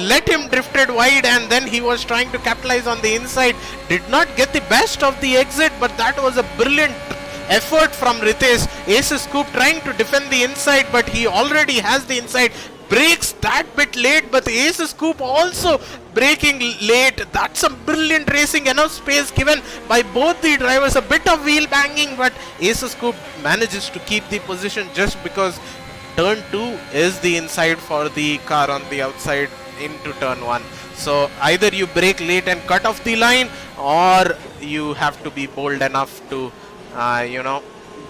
let him drifted wide, and then he was trying to capitalize on the inside, did not get the best of the exit, but that was a brilliant effort from Ritesh. Ace Scoop trying to defend the inside, but he already has the inside. Breaks that bit late, but Ace Scoop also braking late. That's some brilliant racing, enough space given by both the drivers. A bit of wheel banging, but Ace Scoop manages to keep the position just because turn 2 is the inside for the car on the outside into turn 1. So either you brake late and cut off the line, or you have to be bold enough to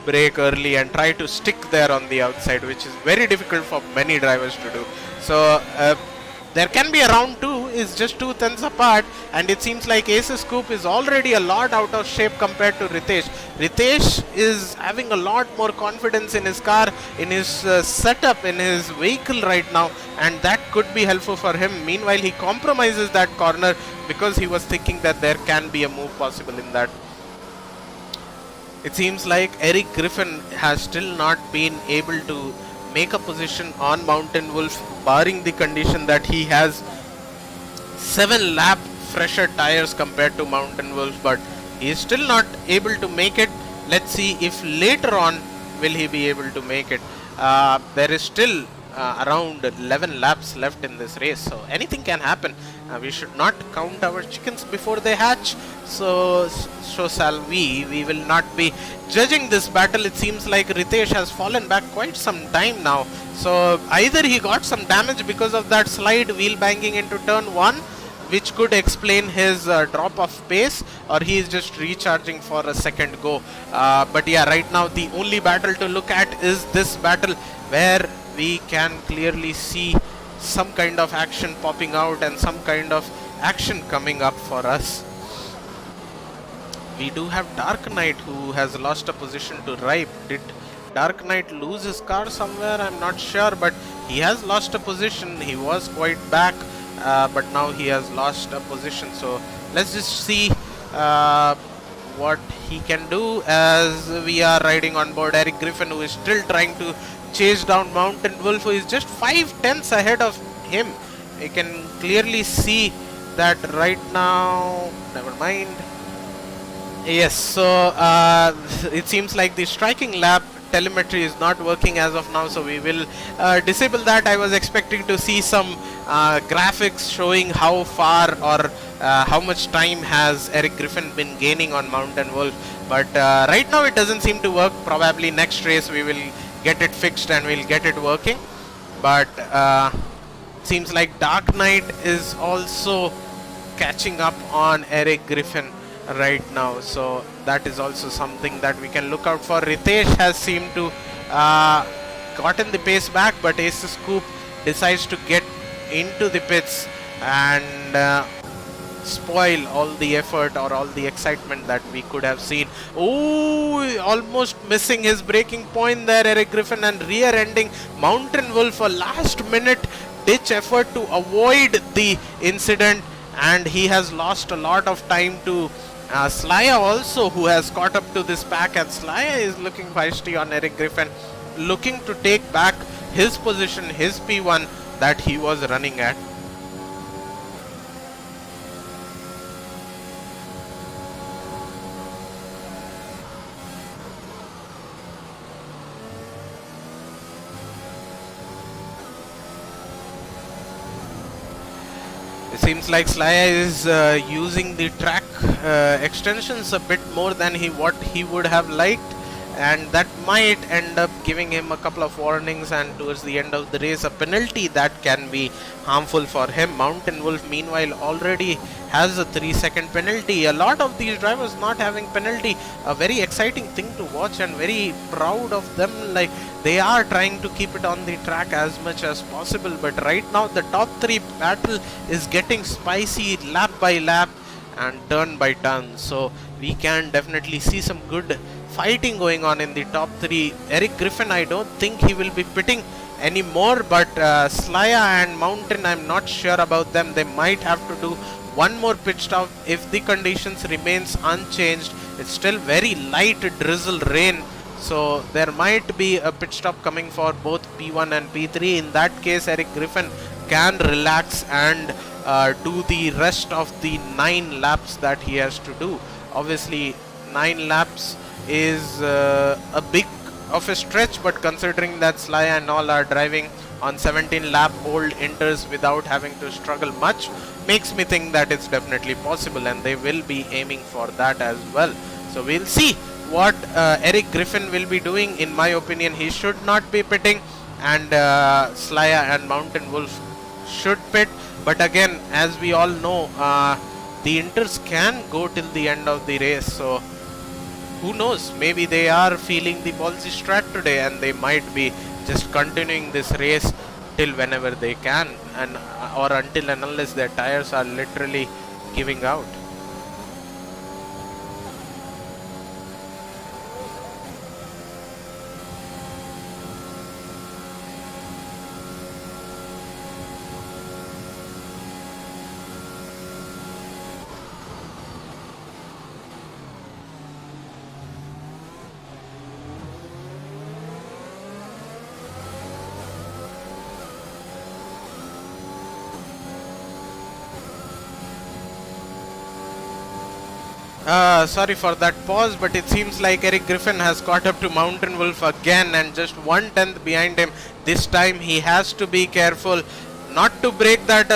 brake early and try to stick there on the outside, which is very difficult for many drivers to do. So there can be a round 2, is just 2 tenths apart, and it seems like Ace's Scoop is already a lot out of shape compared to Ritesh. Ritesh is having a lot more confidence in his car, in his setup, in his vehicle right now, and that could be helpful for him. Meanwhile, he compromises that corner because he was thinking that there can be a move possible in that. It seems like Eric Griffin has still not been able to make a position on Mountain Wolf, barring the condition that he has 7 lap fresher tires compared to Mountain Wolf, but he is still not able to make it. Let's see if later on will he be able to make it. There is still around 11 laps left in this race, so anything can happen. We should not count our chickens before they hatch, so shall we. We will not be judging this battle. It seems like Ritesh has fallen back quite some time now, so either he got some damage because of that slide wheel banging into turn 1, which could explain his drop of pace, or he is just recharging for a second go. But yeah, right now the only battle to look at is this battle, where we can clearly see some kind of action popping out and some kind of action coming up for us. We do have Dark Knight, who has lost a position to Ripe. Did Dark Knight lose his car somewhere? I'm not sure, but he has lost a position. He was quite back, but now he has lost a position. So let's just see what he can do, as we are riding on board Eric Griffin, who is still trying to chase down Mountain Wolf, who is just 5 tenths ahead of him. You can clearly see that right now. Never mind. Yes, so it seems like the striking lap telemetry is not working as of now, so we will disable that. I was expecting to see some graphics showing how far or how much time has Eric Griffin been gaining on Mountain Wolf, but right now it doesn't seem to work. Probably next race we will get it fixed and we'll get it working, but seems like Dark Knight is also catching up on Eric Griffin right now, so that is also something that we can look out for. Ritesh has seemed to gotten the pace back, but Ace's Scoop decides to get into the pits and spoil all the effort or all the excitement that we could have seen. Oh, almost missing his breaking point there, Eric Griffin, and rear-ending Mountain Wolf. A last-minute ditch effort to avoid the incident, and he has lost a lot of time to Slaya also, who has caught up to this pack, and Slaya is looking feisty on Eric Griffin, looking to take back his position, his P1 that he was running at. Seems like Slaya is using the track extensions a bit more than what he would have liked, and that might end up giving him a couple of warnings, and towards the end of the race a penalty that can be harmful for him. Mountain Wolf meanwhile already has a 3-second penalty. A lot of these drivers not having penalty, a very exciting thing to watch, and very proud of them. Like, they are trying to keep it on the track as much as possible, but right now the top 3 battle is getting spicy lap by lap and turn by turn, so we can definitely see some good fighting going on in the top 3. Eric Griffin, I don't think he will be pitting anymore, but Slaya and Mountain, I'm not sure about them. They might have to do one more pit stop if the conditions remains unchanged. It's still very light drizzle rain, so there might be a pit stop coming for both P1 and P3. In that case, Eric Griffin can relax and do the rest of the 9 laps that he has to do. Obviously 9 laps is a big of a stretch, but considering that Slaya and all are driving on 17 lap old Inters without having to struggle much, makes me think that it's definitely possible, and they will be aiming for that as well. So we'll see what Eric Griffin will be doing. In my opinion, he should not be pitting, and Slaya and Mountain Wolf should pit. But again, as we all know, the Inters can go till the end of the race, so who knows, maybe they are feeling the ballsy strat today and they might be just continuing this race until whenever they can, and or until and unless their tires are literally giving out. Sorry for that pause, but it seems like Eric Griffin has caught up to Mountain Wolf again and just 1/10 behind him. This time he has to be careful not to break that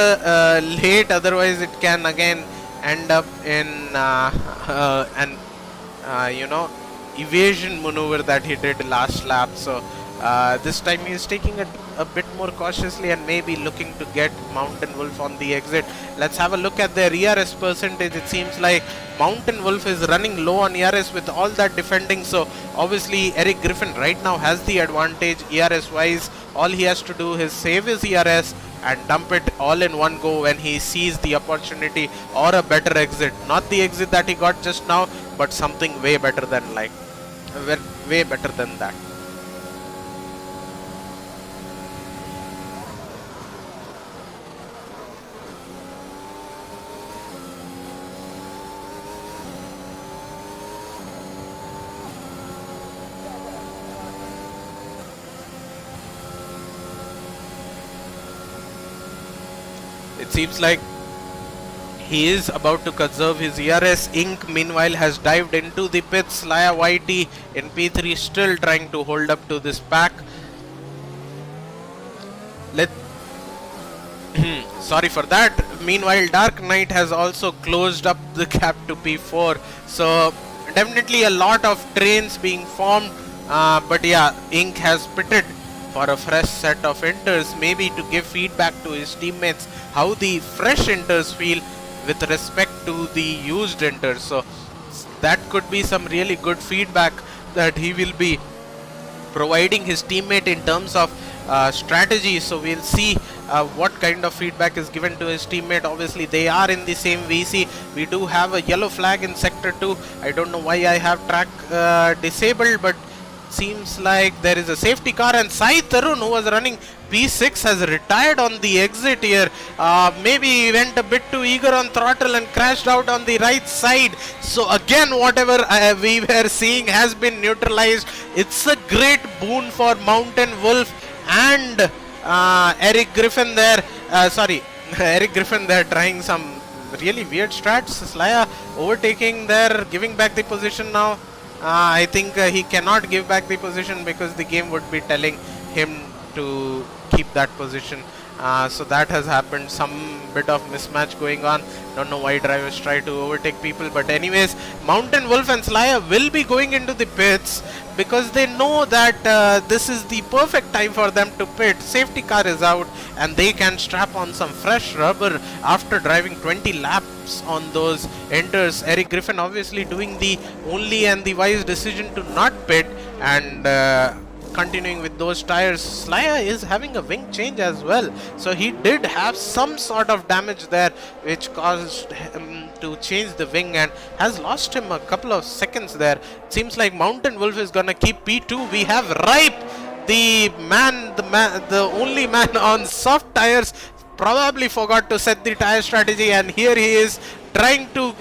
late, otherwise it can again end up in an evasion maneuver that he did last lap. So this time he is taking it a bit more cautiously and maybe looking to get Mountain Wolf on the exit. Let's have a look at their ERS percentage. It seems like Mountain Wolf is running low on ERS with all that defending, so obviously Eric Griffin right now has the advantage ERS wise. All he has to do is save his ERS and dump it all in one go when he sees the opportunity or a better exit. Not the exit that he got just now, but something way better than way better than that. It seems like he is about to conserve his ERS. Ink meanwhile has dived into the pits. Laya YT in P3 still trying to hold up to this pack. Sorry for that. Meanwhile, Dark Knight has also closed up the gap to P4. So definitely a lot of trains being formed. But yeah, Ink has pitted for a fresh set of enters, maybe to give feedback to his teammates how the fresh enters feel with respect to the used enters. So that could be some really good feedback that he will be providing his teammate in terms of strategy. So we'll see what kind of feedback is given to his teammate. Obviously they are in the same VC. We do have a yellow flag in sector 2. I don't know why I have track disabled, but seems like there is a safety car, and Sai Tarun, who was running P6, has retired on the exit here. Maybe he went a bit too eager on throttle and crashed out on the right side. So again, whatever we were seeing has been neutralized. It's a great boon for Mountain Wolf and Eric Griffin there. Eric Griffin there trying some really weird strats. Slaya overtaking there, giving back the position now. I think he cannot give back the position because the game would be telling him to keep that position. So that has happened. Some bit of mismatch going on. Don't know why drivers try to overtake people, but anyways, Mountain Wolf and Slayer will be going into the pits because they know that this is the perfect time for them to pit. Safety car is out and they can strap on some fresh rubber after driving 20 laps on those enters. Eric Griffin obviously doing the only and the wise decision to not pit and continuing with those tires. Slayer is having a wing change as well, so he did have some sort of damage there which caused him to change the wing and has lost him a couple of seconds there. Seems like Mountain Wolf is gonna keep P2. We have Ripe, the only man on soft tires, probably forgot to set the tire strategy, and here he is trying to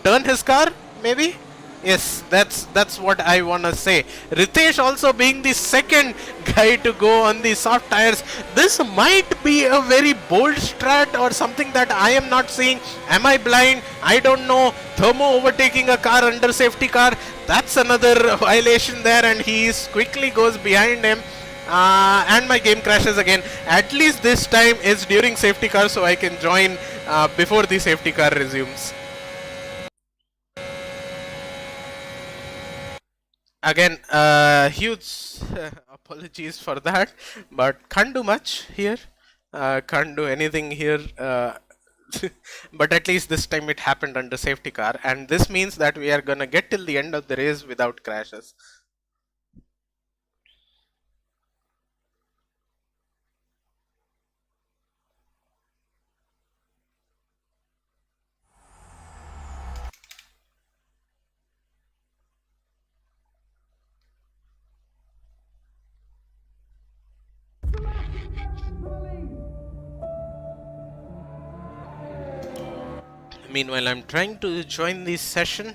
turn his car, maybe. Yes, that's what I wanna say. Ritesh also being the second guy to go on the soft tires. This might be a very bold strat or something that I am not seeing. Am I blind? I don't know. Thermo overtaking a car under safety car. That's another violation there, and he quickly goes behind him. And my game crashes again. At least this time it's during safety car, so I can join before the safety car resumes. Again, huge apologies for that, but can't do much here. Can't do anything here. But at least this time it happened under safety car, and this means that we are gonna get till the end of the race without crashes. Meanwhile, I'm trying to join this session,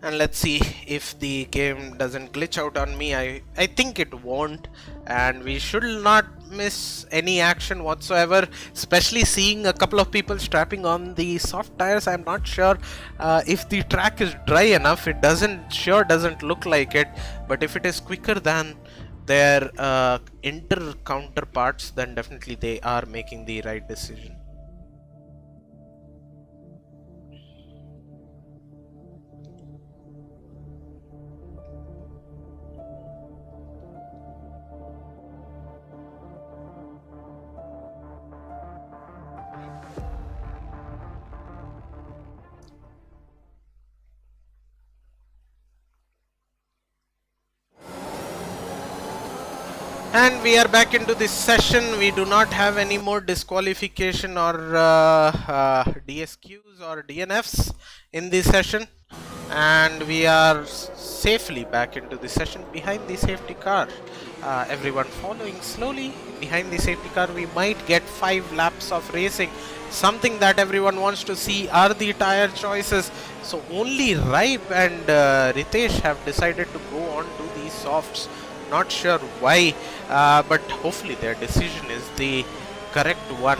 and let's see if the game doesn't glitch out on me. I think it won't, and we should not miss any action whatsoever, especially seeing a couple of people strapping on the soft tires. I'm not sure if the track is dry enough. It doesn't look like it, but if it is quicker than their inter counterparts, then definitely they are making the right decision. And we are back into this session. We do not have any more disqualification or DSQs or DNFs in this session. And we are safely back into the session behind the safety car. Everyone following slowly behind the safety car. We might get 5 laps of racing. Something that everyone wants to see are the tire choices. So only Ripe and Ritesh have decided to go on to these softs. Not sure why, but hopefully their decision is the correct one.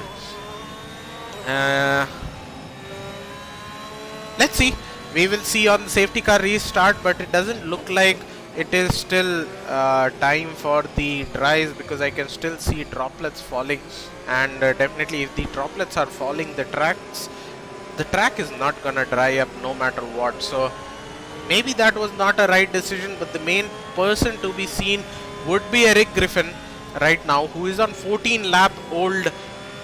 Let's see. We will see on the safety car restart, but it doesn't look like it is still time for the dries, because I can still see droplets falling, and definitely if the droplets are falling, the track is not gonna dry up no matter what. So maybe that was not a right decision, but the main person to be seen would be Eric Griffin right now, who is on 14 lap old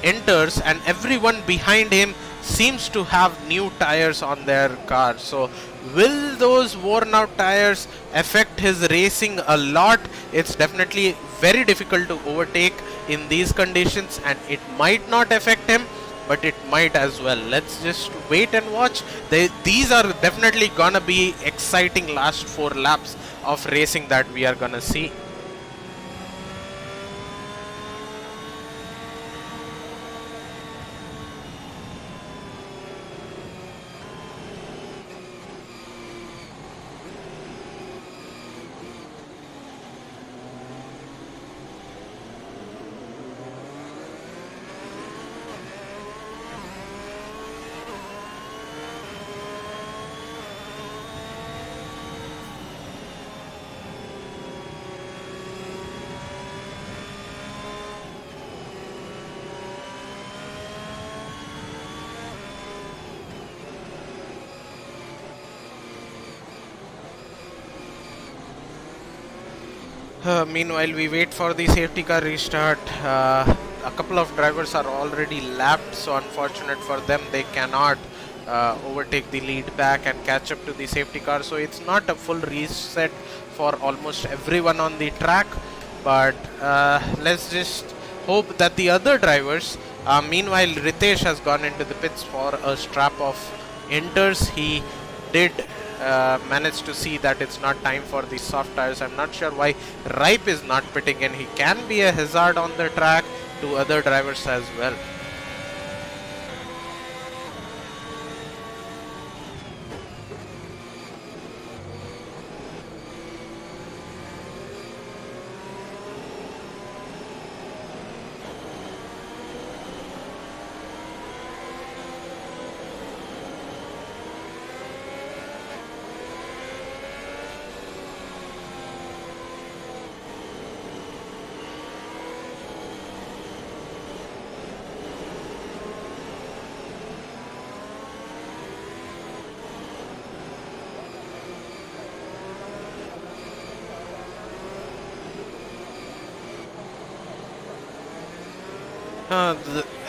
enters, and everyone behind him seems to have new tires on their car. So will those worn out tires affect his racing a lot? It's definitely very difficult to overtake in these conditions, and it might not affect him, but it might as well. Let's just wait and watch. These are definitely gonna be exciting last 4 laps of racing that we are gonna see. Meanwhile, we wait for the safety car restart. A couple of drivers are already lapped, so unfortunate for them, they cannot overtake the lead back and catch up to the safety car. So it's not a full reset for almost everyone on the track, but let's just hope that the other drivers, meanwhile Ritesh has gone into the pits for a strap of inters. He did manage to see that it's not time for the soft tires. I'm not sure why Ripe is not pitting in. He can be a hazard on the track to other drivers as well.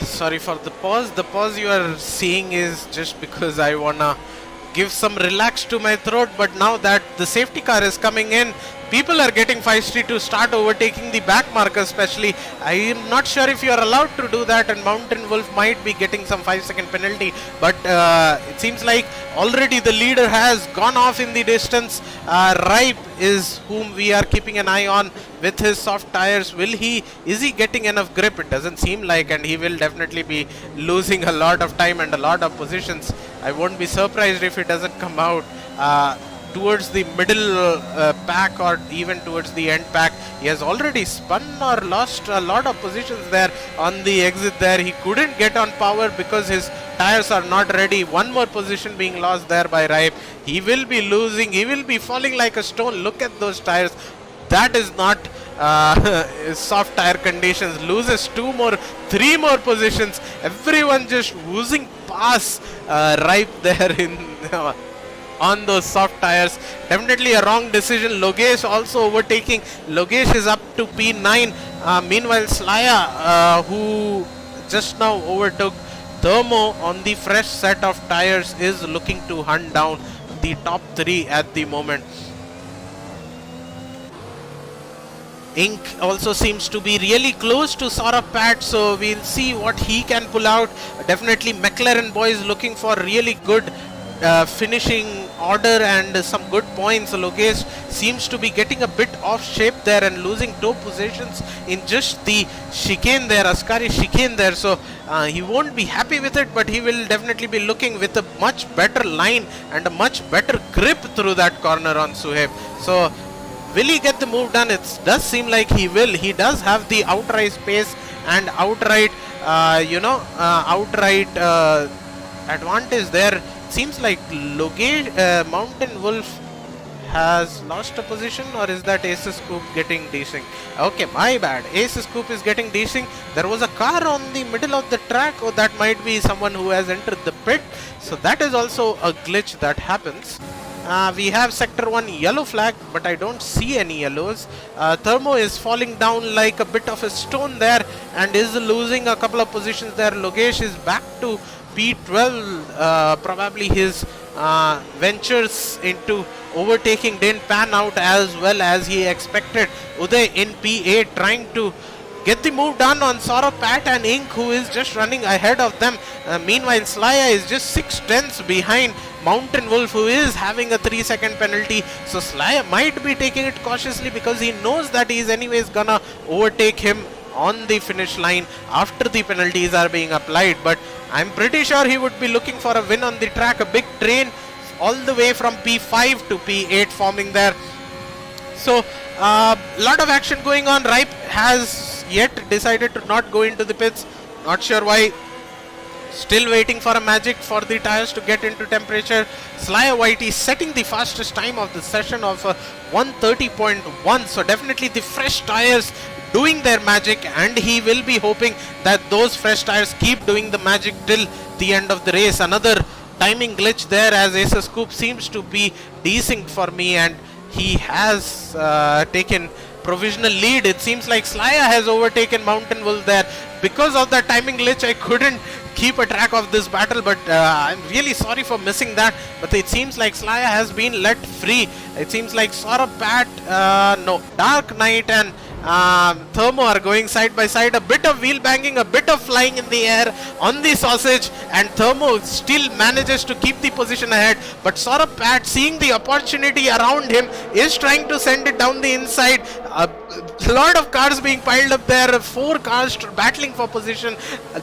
Sorry for the pause. The pause you are seeing is just because I wanna give some relax to my throat, but now that the safety car is coming in, people are getting feisty to start overtaking the back marker especially. I am not sure if you are allowed to do that, and Mountain Wolf might be getting some 5-second penalty, but it seems like already the leader has gone off in the distance. Ripe is whom we are keeping an eye on with his soft tires. Is he getting enough grip? It doesn't seem like, and he will definitely be losing a lot of time and a lot of positions. I won't be surprised if he doesn't come out towards the middle pack or even towards the end pack. He has already spun or lost a lot of positions there on the exit there. He couldn't get on power because his tires are not ready. One more position being lost there by Ripe. He will be losing. He will be falling like a stone. Look at those tires. That is not soft tire conditions. Loses 3 more positions. Everyone just oozing past Ripe there in on those soft tires. Definitely a wrong decision. Logesh also overtaking. Logesh is up to P9. Meanwhile, Slaya, who just now overtook Thermo on the fresh set of tires, is looking to hunt down the top 3 at the moment. Ink also seems to be really close to Saurabh Pat, so we'll see what he can pull out. Definitely McLaren boys looking for really good finishing order and some good points. Logesh seems to be getting a bit off shape there and losing 2 positions in just the chicane there, Askari chicane there, so he won't be happy with it, but he will definitely be looking with a much better line and a much better grip through that corner on Suhaib. So will he get the move done? It does seem like he will. He does have the outright pace and outright advantage there. Seems like Mountain Wolf has lost a position, or is that Aces Scoop getting desync? Okay, my bad. Aces Scoop is getting desync. There was a car on the middle of the track. Oh, that might be someone who has entered the pit. So that is also a glitch that happens. We have Sector 1 yellow flag, but I don't see any yellows. Thermo is falling down like a bit of a stone there and is losing a couple of positions there. Logesh is back to P12. Probably his ventures into overtaking didn't pan out as well as he expected. Uday in P8 trying to get the move done on Saurabh Pat and Ink, who is just running ahead of them. Meanwhile, Slaya is just 6/10 behind Mountain Wolf, who is having a 3-second penalty. So Slaya might be taking it cautiously because he knows that he is anyways gonna overtake him on the finish line after the penalties are being applied. But I'm pretty sure he would be looking for a win on the track. A big train all the way from P5 to P8 forming there. So lot of action going on. Ripe has yet decided to not go into the pits. Not sure why. Still waiting for a magic for the tires to get into temperature. Slaya Whitey setting the fastest time of the session of 1:30.1. So definitely the fresh tires doing their magic, and he will be hoping that those fresh tires keep doing the magic till the end of the race. Another timing glitch there, as Aces Scoop seems to be desynced for me, and he has taken provisional lead. It seems like Slaya has overtaken Mountain Wolf there. Because of that timing glitch, I couldn't keep a track of this battle, but I'm really sorry for missing that. But it seems like Slaya has been let free. It seems like Saurabh Pat, Dark Knight and Thermo are going side by side. A bit of wheel banging, a bit of flying in the air on the sausage, and Thermo still manages to keep the position ahead. But Saurabh Pat, seeing the opportunity around him, is trying to send it down the inside. A lot of cars being piled up there, 4 cars battling for position.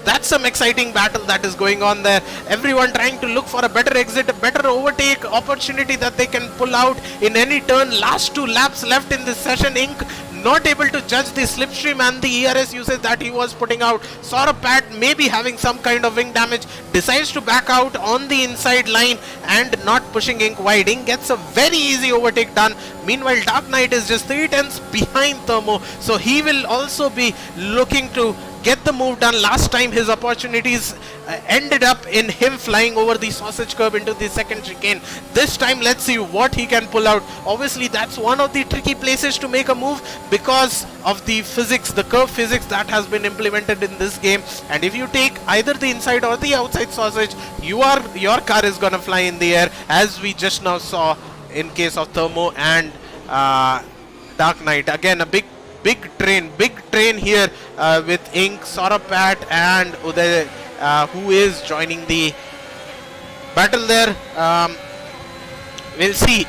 That's some exciting battle that is going on there. Everyone trying to look for a better exit, a better overtake opportunity that they can pull out in any turn. Last 2 laps left in this session. Ink not able to judge the slipstream and the ERS usage that he was putting out. Saurabh Pat may be having some kind of wing damage, decides to back out on the inside line and not pushing Ink wide. Ink gets a very easy overtake done. Meanwhile, Dark Knight is just 3/10 behind Thermo, so he will also be looking to get the move done. Last time his opportunities ended up in him flying over the sausage curb into the second chicane. This time let's see what he can pull out. Obviously that's one of the tricky places to make a move because of the physics, the curve physics that has been implemented in this game, and if you take either the inside or the outside sausage, your car is gonna fly in the air, as we just now saw in case of Thermo and Dark Knight. Again a big train here with Ink, Sorapat and Uday, who is joining the battle there. We'll see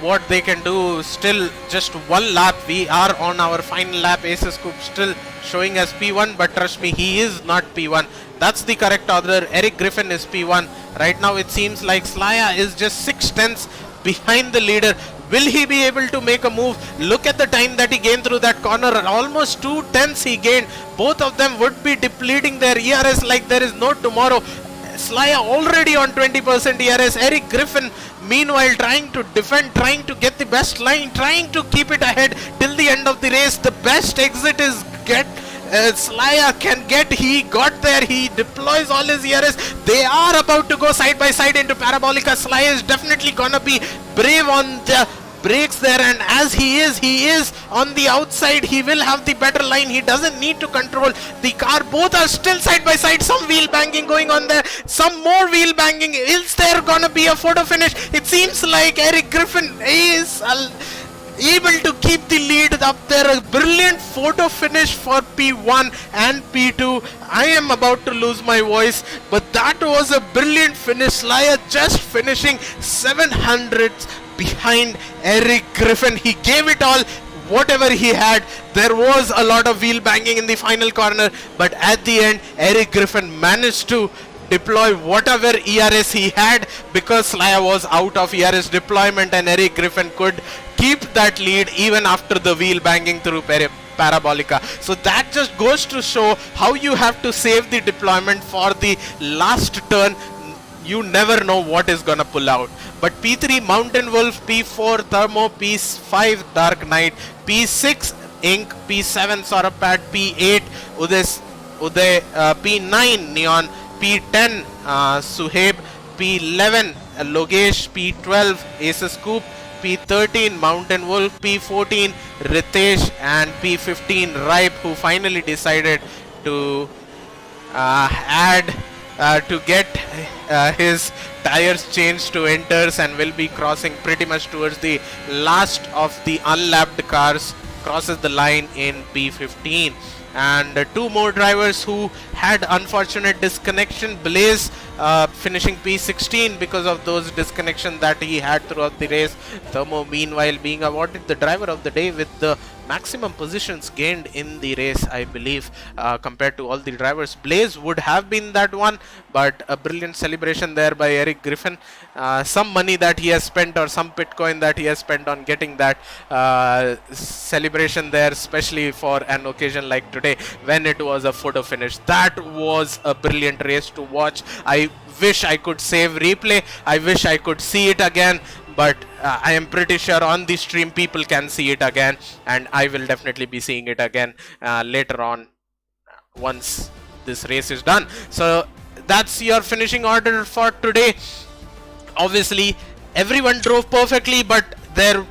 what they can do. Still just one lap. We are on our final lap. Aces Scoop still showing as P1, but trust me, he is not P1. That's the correct order. Eric Griffin is P1. Right now it seems like Slaya is just 6/10 behind the leader. Will he be able to make a move? Look at the time that he gained through that corner. Almost 2/10 he gained. Both of them would be depleting their ERS like there is no tomorrow. Slaya already on 20% ERS. Eric Griffin meanwhile trying to defend, trying to get the best line, trying to keep it ahead till the end of the race. The best exit is Slaya can get. He got there. He deploys all his ERS. They are about to go side by side into Parabolica. Slaya is definitely gonna be brave on the brakes there, and as he is on the outside. He will have the better line. He doesn't need to control the car. Both are still side by side. Some wheel banging going on there, some more wheel banging. Is there gonna be a photo finish? It seems like Eric Griffin is able to keep the lead up there. A brilliant photo finish for P1 and P2. I am about to lose my voice, but that was a brilliant finish. Slaya just finishing 700s behind Eric Griffin. He gave it all, whatever he had. There was a lot of wheel banging in the final corner, but at the end Eric Griffin managed to deploy whatever ERS he had, because Slaya was out of ERS deployment, and Eric Griffin could keep that lead even after the wheel banging through Parabolica. So that just goes to show how you have to save the deployment for the last turn. You never know what is gonna pull out. But P3 Mountain Wolf, P4 Thermo, P5 Dark Knight, P6 Ink, P7 Sorapat, P8 Uday, P9 Neon, P10 Suhaib, P11 Logesh, P12 Aces Scoop, P13 Mountain Wolf, P14 Ritesh, and P15 Ripe, who finally decided to to get his tires changed to enters, and will be crossing pretty much towards the last of the unlapped cars. Crosses the line in P15. And two more drivers who had unfortunate disconnection. Blaze finishing P16 because of those disconnection that he had throughout the race. Thermo meanwhile being awarded the driver of the day with the maximum positions gained in the race, I believe, compared to all the drivers. Blaze would have been that one, but a brilliant celebration there by Eric Griffin. Some money that he has spent, or some Bitcoin that he has spent on getting that celebration there, especially for an occasion like today when it was a photo finish. That was a brilliant race to watch. I wish I could save replay. I wish I could see it again, but I am pretty sure on the stream people can see it again, and I will definitely be seeing it again later on once this race is done. So that's your finishing order for today. Obviously everyone drove perfectly, but there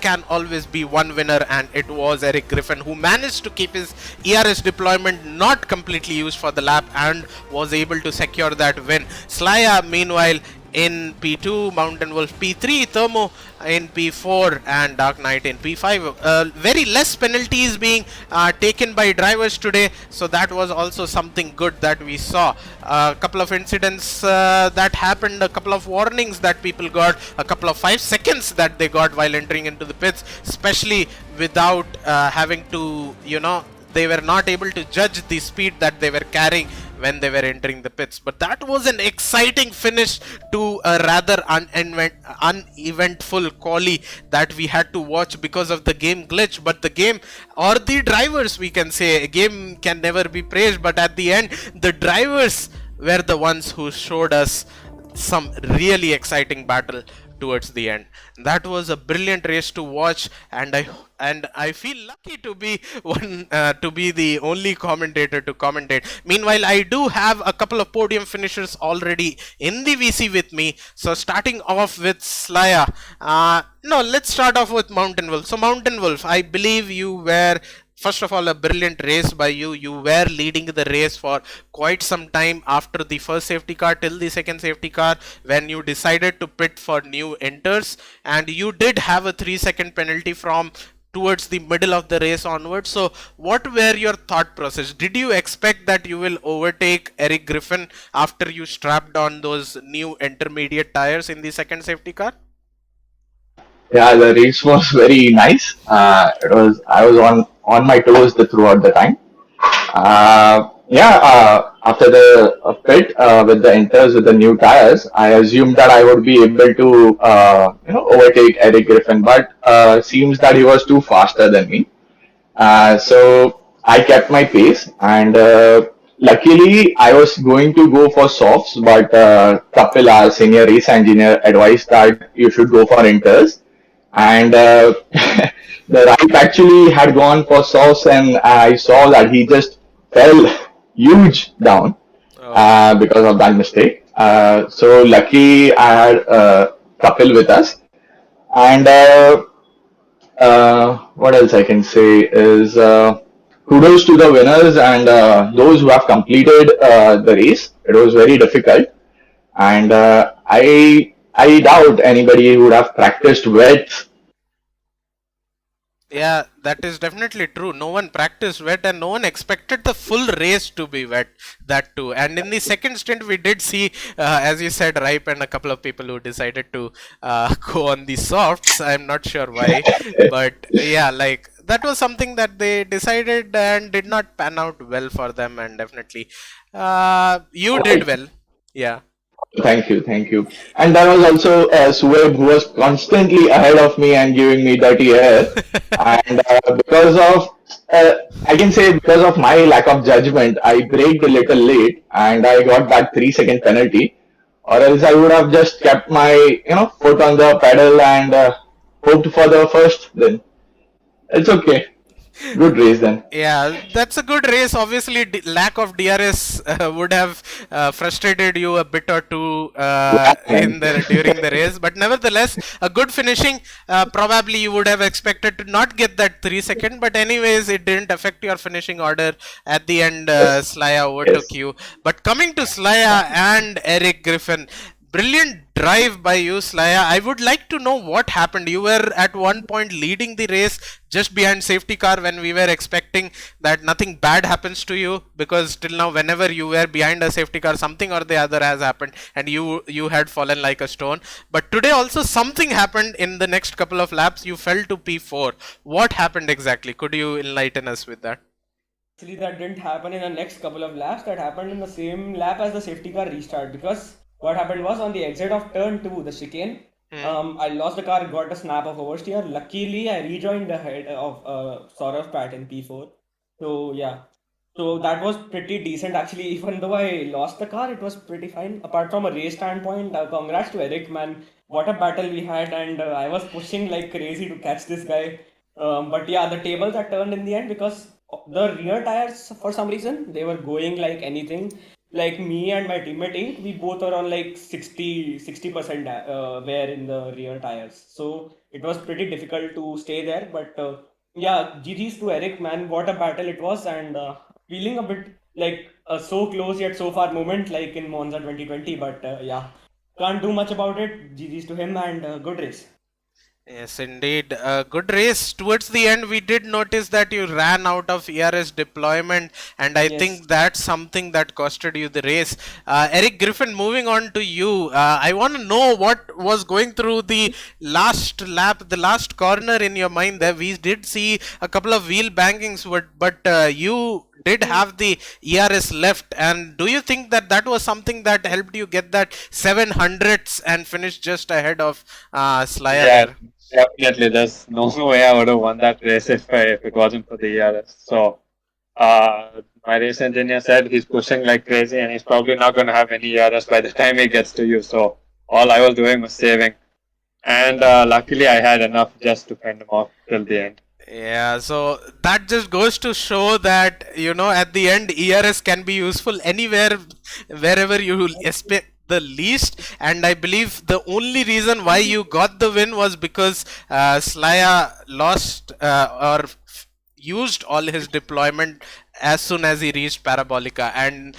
can always be one winner, and it was Eric Griffin, who managed to keep his ERS deployment not completely used for the lap and was able to secure that win. Slaya meanwhile in P2, Mountain Wolf P3, Thermo in P4, and Dark Knight in P5. Very less penalties being taken by drivers today, so that was also something good that we saw. A couple of incidents that happened, a couple of warnings that people got, a couple of 5 seconds that they got while entering into the pits, especially without having to, they were not able to judge the speed that they were carrying when they were entering the pits. But that was an exciting finish to a rather uneventful quali that we had to watch because of the game glitch. But the game, or the drivers, we can say, a game can never be praised, but at the end the drivers were the ones who showed us some really exciting battle towards the end. That was a brilliant race to watch, and I feel lucky to be the only commentator to commentate. Meanwhile, I do have a couple of podium finishers already in the VC with me. So starting off with Slaya. No, let's start off with Mountain Wolf. So Mountain Wolf, I believe you were, first of all, a brilliant race by you. You were leading the race for quite some time after the first safety car till the second safety car, when you decided to pit for new enters, and you did have a 3-second penalty from towards the middle of the race onwards. So what were your thought process? Did you expect that you will overtake Eric Griffin after you strapped on those new intermediate tires in the second safety car? Yeah, the race was very nice. I was on my toes throughout the time. After the pit with the enters with the new tires, I assumed that I would be able to overtake Eric Griffin, but seems that he was too faster than me. So I kept my pace, and luckily I was going to go for softs, but Kapil, our senior race engineer, advised that you should go for inters, and the right actually had gone for softs, and I saw that he just fell huge down because of that mistake. So lucky I had Kapil with us, and what else I can say is kudos to the winners and those who have completed the race. It was very difficult, and I doubt anybody would have practiced wet. Yeah, that is definitely true. No one practiced wet, and no one expected the full race to be wet, that too. And in the second stint, we did see, as you said, Ripe and a couple of people who decided to go on the softs. I'm not sure why, but yeah, like that was something that they decided and did not pan out well for them, and definitely you did well. Yeah. Thank you. And there was also Sueb, who was constantly ahead of me and giving me dirty air. And I can say because of my lack of judgment, I braked a little late and I got that 3-second penalty. Or else I would have just kept my foot on the pedal and hoped for the first. Then it's okay. Good race then. Yeah, that's a good race. Obviously, lack of DRS would have frustrated you a bit or two during the race, but nevertheless, a good finishing. Probably you would have expected to not get that 3-second, but anyways, it didn't affect your finishing order. At the end, Slaya overtook you. But coming to Slaya and Eric Griffin, brilliant drive by you, Slaya. I would like to know what happened. You were at one point leading the race just behind safety car when we were expecting that nothing bad happens to you, because till now whenever you were behind a safety car, something or the other has happened and you had fallen like a stone. But today also something happened in the next couple of laps. You fell to P4. What happened exactly? Could you enlighten us with that? Actually, that didn't happen in the next couple of laps. That happened in the same lap as the safety car restart, because what happened was on the exit of turn 2, the chicane, I lost the car, got a snap of oversteer. Luckily, I rejoined ahead of Saurav Pat in P4. So yeah, so that was pretty decent actually. Even though I lost the car, it was pretty fine. Apart from a race standpoint, congrats to Eric, man. What a battle we had, and I was pushing like crazy to catch this guy. But yeah, the tables are turned in the end because the rear tires, for some reason, they were going like anything. Like me and my teammate Ink, we both are on like 60% wear in the rear tires. So it was pretty difficult to stay there. But yeah, GG's to Eric, man. What a battle it was, and feeling a bit like a so close yet so far moment like in Monza 2020. But yeah, can't do much about it. GG's to him, and good race. Yes, indeed. A good race. Towards the end, we did notice that you ran out of ERS deployment, and I think that's something that costed you the race. Eric Griffin, moving on to you. I want to know what was going through the last lap, the last corner in your mind there. We did see a couple of wheel bangings, but you did have the ERS left, and do you think that that was something that helped you get that 700s and finish just ahead of Slaya? Yeah, definitely. There's no way I would have won that race if it wasn't for the ERS. So my race engineer said he's pushing like crazy and he's probably not going to have any ERS by the time he gets to you. So all I was doing was saving. And luckily, I had enough just to fend him off till the end. Yeah, so that just goes to show that, at the end, ERS can be useful anywhere, wherever you expect the least. And I believe the only reason why you got the win was because Slaya lost or used all his deployment as soon as he reached Parabolica, and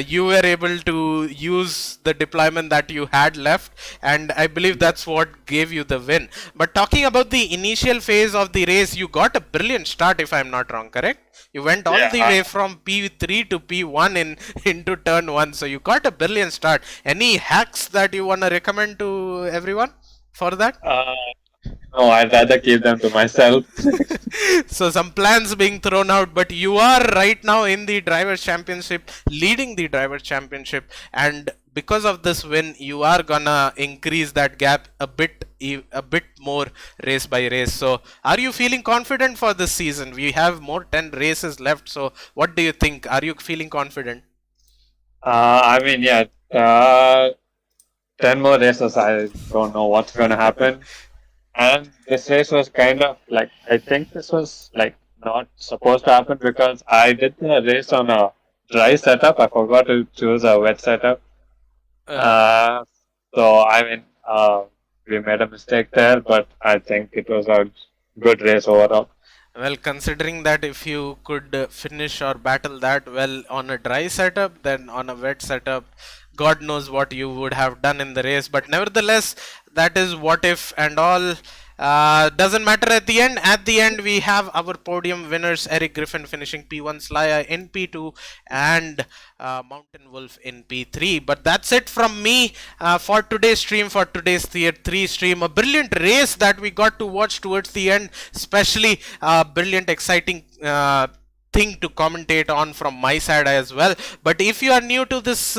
you were able to use the deployment that you had left, and I believe that's what gave you the win. But talking about the initial phase of the race, you got a brilliant start, if I'm not wrong, correct? You went all the way from P3 to P1 into turn 1, so you got a brilliant start. Any hacks that you want to recommend to everyone for that? No, I'd rather keep them to myself. So some plans being thrown out, but you are right now in the Drivers' Championship, leading the Drivers' Championship, and because of this win, you are gonna increase that gap a bit more race by race. So are you feeling confident for this season? We have more 10 races left, so what do you think? Are you feeling confident? I mean, yeah, 10 more races, I don't know what's going to happen. And this race was kind of like, I think this was like not supposed to happen because I did the race on a dry setup. I forgot to choose a wet setup. So, I mean, we made a mistake there, but I think it was a good race overall. Well, considering that if you could finish or battle that well on a dry setup, then on a wet setup, God knows what you would have done in the race. But nevertheless, that is what if and all. Doesn't matter at the end. At the end, we have our podium winners, Eric Griffin finishing P1, Slaya in P2, and Mountain Wolf in P3. But that's it from me for today's stream, for today's Tier-3 stream. A brilliant race that we got to watch towards the end, especially brilliant, exciting thing to commentate on from my side as well. But if you are new to this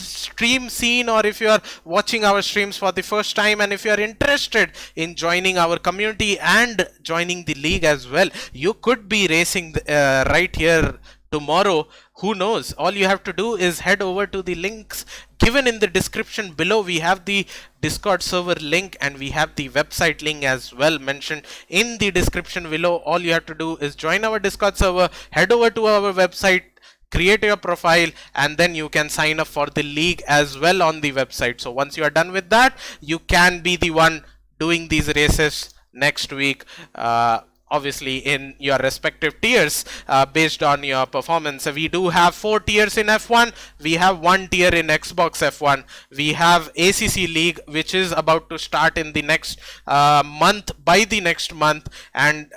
stream scene, or if you are watching our streams for the first time, and if you are interested in joining our community and joining the league as well, you could be racing right here tomorrow. Who knows? All you have to do is head over to the links given in the description below. We have the Discord server link and we have the website link as well mentioned in the description below. All you have to do is join our Discord server, head over to our website, create your profile, and then you can sign up for the league as well on the website. So once you are done with that, you can be the one doing these races next week, obviously in your respective tiers based on your performance. We do have 4 tiers in F1. We have 1 tier in Xbox F1. We have ACC League, which is about to start in the next month, by the next month, and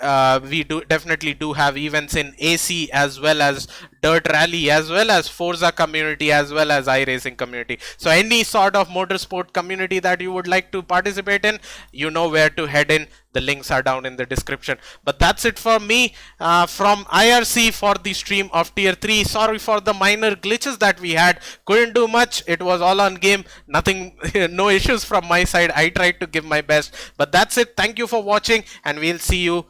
we definitely do have events in AC as well as Dirt Rally, as well as Forza community, as well as iRacing community. So any sort of motorsport community that you would like to participate in, you know where to head in. The links are down in the description. But that's it for me from IRC for the stream of Tier 3. Sorry for the minor glitches that we had. Couldn't do much. It was all on game. Nothing, no issues from my side. I tried to give my best. But that's it. Thank you for watching, and we'll see you